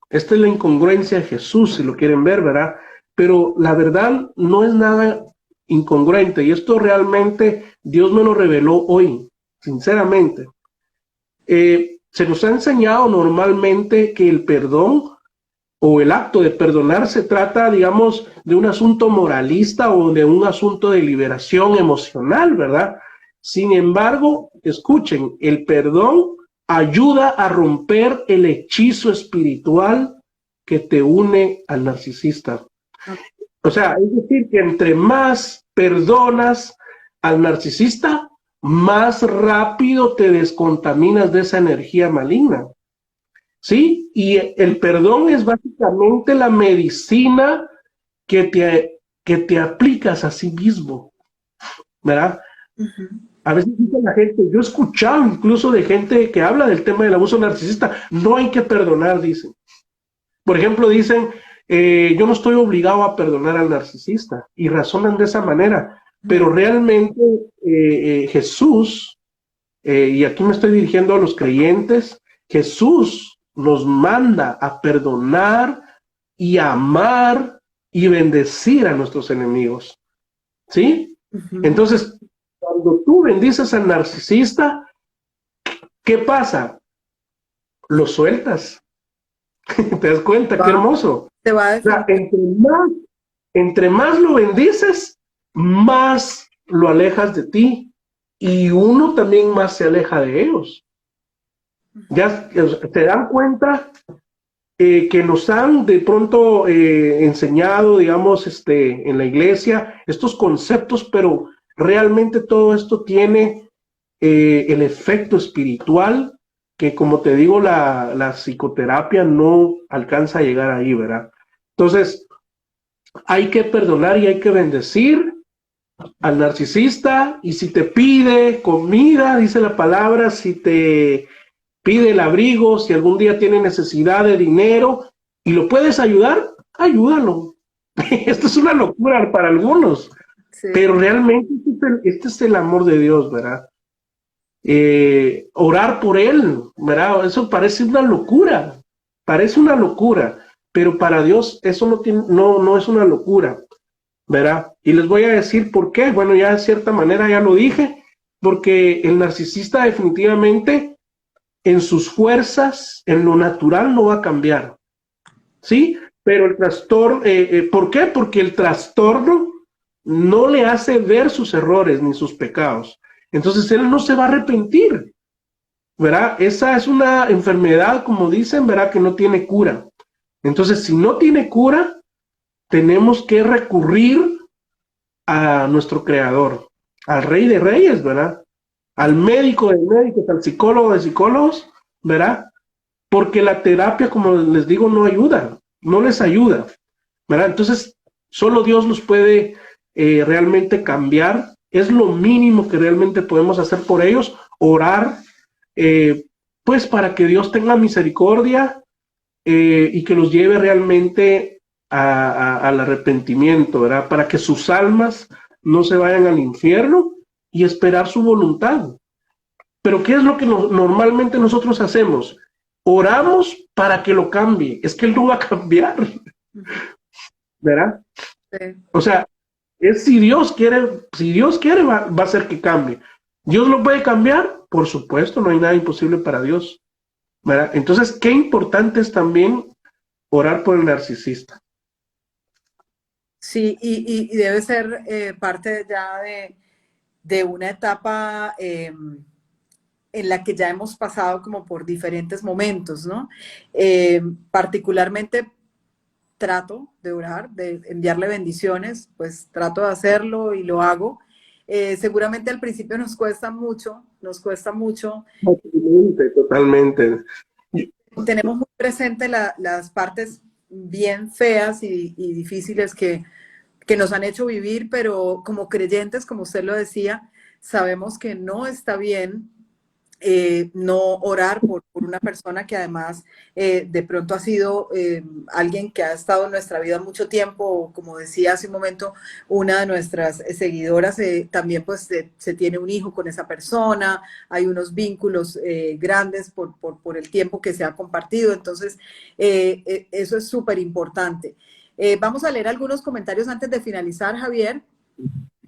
Esta es la incongruencia de Jesús, si lo quieren ver, ¿verdad? Pero la verdad no es nada incongruente y esto realmente Dios me lo reveló hoy, sinceramente. Se nos ha enseñado normalmente que el perdón o el acto de perdonar se trata, digamos, de un asunto moralista o de un asunto de liberación emocional, ¿verdad? Sin embargo, escuchen, el perdón ayuda a romper el hechizo espiritual que te une al narcisista. O sea, es decir, que entre más perdonas al narcisista, más rápido te descontaminas de esa energía maligna. ¿Sí? Y el perdón es básicamente la medicina que te aplicas a sí mismo, ¿verdad? A veces dice la gente, yo he escuchado incluso de gente que habla del tema del abuso narcisista, no hay que perdonar, dicen. Por ejemplo, dicen, yo no estoy obligado a perdonar al narcisista, y razonan de esa manera, pero realmente Jesús, y aquí me estoy dirigiendo a los creyentes, Jesús nos manda a perdonar y amar y bendecir a nuestros enemigos, ¿sí? Entonces, cuando tú bendices al narcisista, ¿qué pasa? Lo sueltas. ¿Te das cuenta? Qué hermoso. Te va a O sea, entre más lo bendices, más lo alejas de ti y uno también más se aleja de ellos. Ya te dan cuenta que nos han de pronto enseñado, digamos, en la iglesia estos conceptos, pero realmente todo esto tiene el efecto espiritual que, como te digo, la psicoterapia no alcanza a llegar ahí, ¿verdad? Entonces, hay que perdonar y hay que bendecir al narcisista, y si te pide comida, dice la palabra, si te pide el abrigo, si algún día tiene necesidad de dinero y lo puedes ayudar, ayúdalo. Esto es una locura para algunos, sí, pero realmente este es el amor de Dios, ¿verdad? Orar por él, ¿verdad? Eso parece una locura, pero para Dios eso no es una locura, ¿verdad? Y les voy a decir por qué. Bueno, ya de cierta manera ya lo dije, porque el narcisista definitivamente en sus fuerzas, en lo natural no va a cambiar, ¿sí? Pero el trastorno, ¿por qué? Porque el trastorno no le hace ver sus errores ni sus pecados. Entonces él no se va a arrepentir, ¿verdad? Esa es una enfermedad, como dicen, ¿verdad? Que no tiene cura. Entonces, si no tiene cura, tenemos que recurrir a nuestro creador, al rey de reyes, ¿verdad? Al médico de médicos, al psicólogo de psicólogos, ¿verdad? Porque la terapia, como les digo, no ayuda, no les ayuda, ¿verdad? Entonces, solo Dios los puede realmente cambiar. Es lo mínimo que realmente podemos hacer por ellos, orar, pues para que Dios tenga misericordia y que los lleve realmente al arrepentimiento, ¿verdad? Para que sus almas no se vayan al infierno y esperar su voluntad. Pero ¿qué es lo que normalmente nosotros hacemos? Oramos para que lo cambie. Es que él no va a cambiar, ¿verdad? Sí. O sea, es si Dios quiere va a hacer que cambie. ¿Dios lo puede cambiar? Por supuesto, no hay nada imposible para Dios, ¿verdad? Entonces, qué importante es también orar por el narcisista. Sí, y debe ser parte ya de una etapa en la que ya hemos pasado como por diferentes momentos, ¿no? Particularmente trato de orar, de enviarle bendiciones, pues trato de hacerlo y lo hago. Seguramente al principio nos cuesta mucho, Totalmente, totalmente. tenemos muy presente las partes bien feas y difíciles que nos han hecho vivir, pero como creyentes, como usted lo decía, sabemos que no está bien no orar por una persona que además de pronto ha sido alguien que ha estado en nuestra vida mucho tiempo, o como decía hace un momento, una de nuestras seguidoras también pues se tiene un hijo con esa persona, hay unos vínculos grandes por el tiempo que se ha compartido, entonces eso es súper importante. Vamos a leer algunos comentarios antes de finalizar, Javier.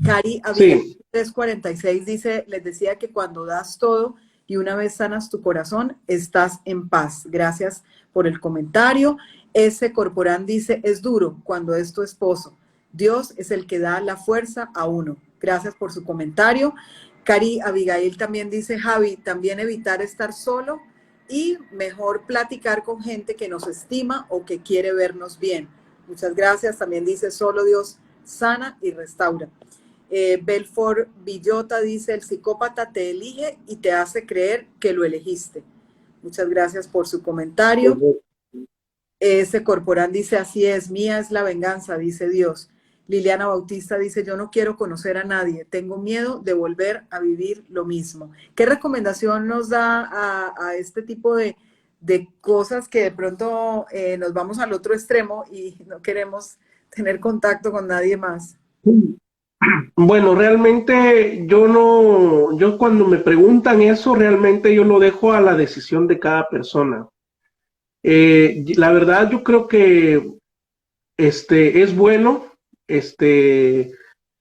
Cari Abigail Sí. 346 dice, les decía que cuando das todo y una vez sanas tu corazón, estás en paz. Gracias por el comentario. S. Corporán dice, es duro cuando es tu esposo. Dios es el que da la fuerza a uno. Gracias por su comentario. Cari Abigail también dice, Javi, también evitar estar solo y mejor platicar con gente que nos estima o que quiere vernos bien. Muchas gracias. También dice, solo Dios sana y restaura. Belfort Villota dice, el psicópata te elige y te hace creer que lo elegiste. Muchas gracias por su comentario. Ese Corporán dice, así es, mía es la venganza, dice Dios. Liliana Bautista dice, yo no quiero conocer a nadie, tengo miedo de volver a vivir lo mismo. ¿Qué recomendación nos da a este tipo de cosas que de pronto nos vamos al otro extremo y no queremos tener contacto con nadie más? Bueno, realmente yo cuando me preguntan eso, realmente yo lo dejo a la decisión de cada persona. La verdad, yo creo que es bueno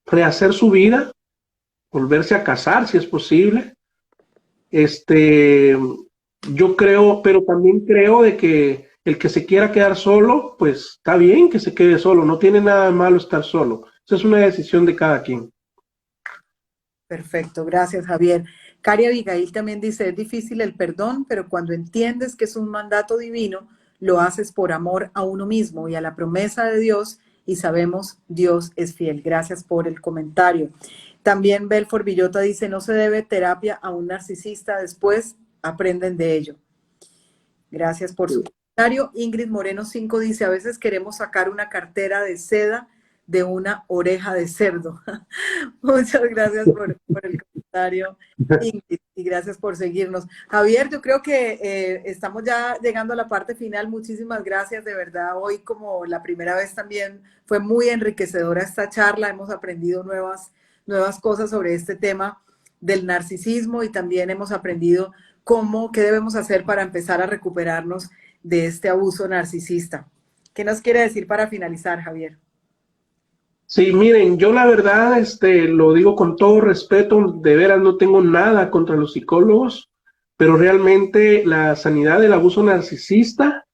rehacer su vida, volverse a casar si es posible. Yo creo, pero también creo de que el que se quiera quedar solo, pues está bien que se quede solo, no tiene nada de malo estar solo. Esa es una decisión de cada quien. Perfecto, gracias Javier. Cari Abigail también dice, es difícil el perdón, pero cuando entiendes que es un mandato divino, lo haces por amor a uno mismo y a la promesa de Dios y sabemos Dios es fiel. Gracias por el comentario. También Belfort Villota dice, no se debe terapia a un narcisista, después aprenden de ello. Gracias por su comentario. Ingrid Moreno 5 dice, a veces queremos sacar una cartera de seda de una oreja de cerdo. Muchas gracias por el comentario, Ingrid, y gracias por seguirnos. Javier, yo creo que estamos ya llegando a la parte final. Muchísimas gracias, de verdad. Hoy, como la primera vez también, fue muy enriquecedora esta charla. Hemos aprendido nuevas cosas sobre este tema del narcisismo y también hemos aprendido qué debemos hacer para empezar a recuperarnos de este abuso narcisista. ¿Qué nos quiere decir para finalizar, Javier? Sí, miren, yo la verdad, lo digo con todo respeto, de veras no tengo nada contra los psicólogos, pero realmente la sanidad del abuso narcisista,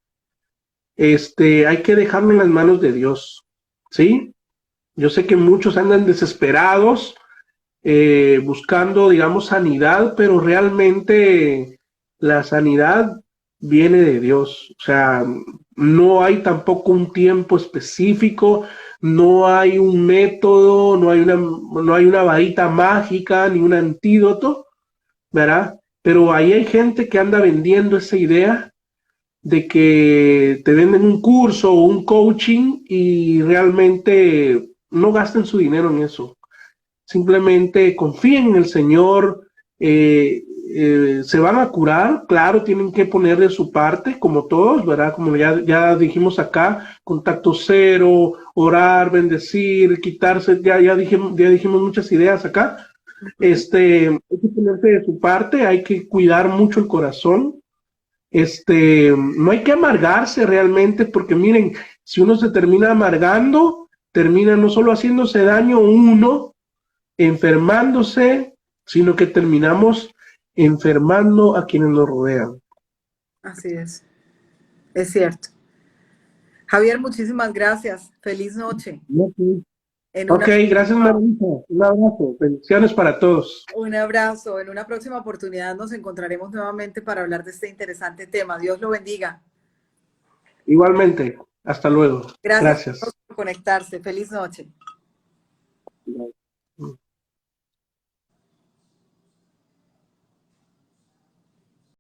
hay que dejarlo en las manos de Dios, ¿sí? Yo sé que muchos andan desesperados, buscando, digamos, sanidad, pero realmente la sanidad viene de Dios. O sea, no hay tampoco un tiempo específico, no hay un método, no hay una varita mágica ni un antídoto, ¿verdad? Pero ahí hay gente que anda vendiendo esa idea de que te venden un curso o un coaching y realmente no gasten su dinero en eso. Simplemente confíen en el Señor, se van a curar, claro, tienen que poner de su parte, como todos, ¿verdad? Como ya dijimos acá, contacto cero, orar, bendecir, quitarse, ya dijimos muchas ideas acá. Hay que ponerse de su parte, hay que cuidar mucho el corazón, no hay que amargarse realmente, porque miren, si uno se termina amargando, termina no solo haciéndose daño uno, enfermándose, sino que terminamos enfermando a quienes nos rodean. Así es cierto. Javier, muchísimas gracias. Feliz noche. En Ok, una, gracias Maravita. Un abrazo. Bendiciones para todos. un abrazo. En una próxima oportunidad nos encontraremos nuevamente para hablar de este interesante tema. Dios lo bendiga. Igualmente. Hasta luego. Gracias a Gracias. todos por conectarse. Feliz noche.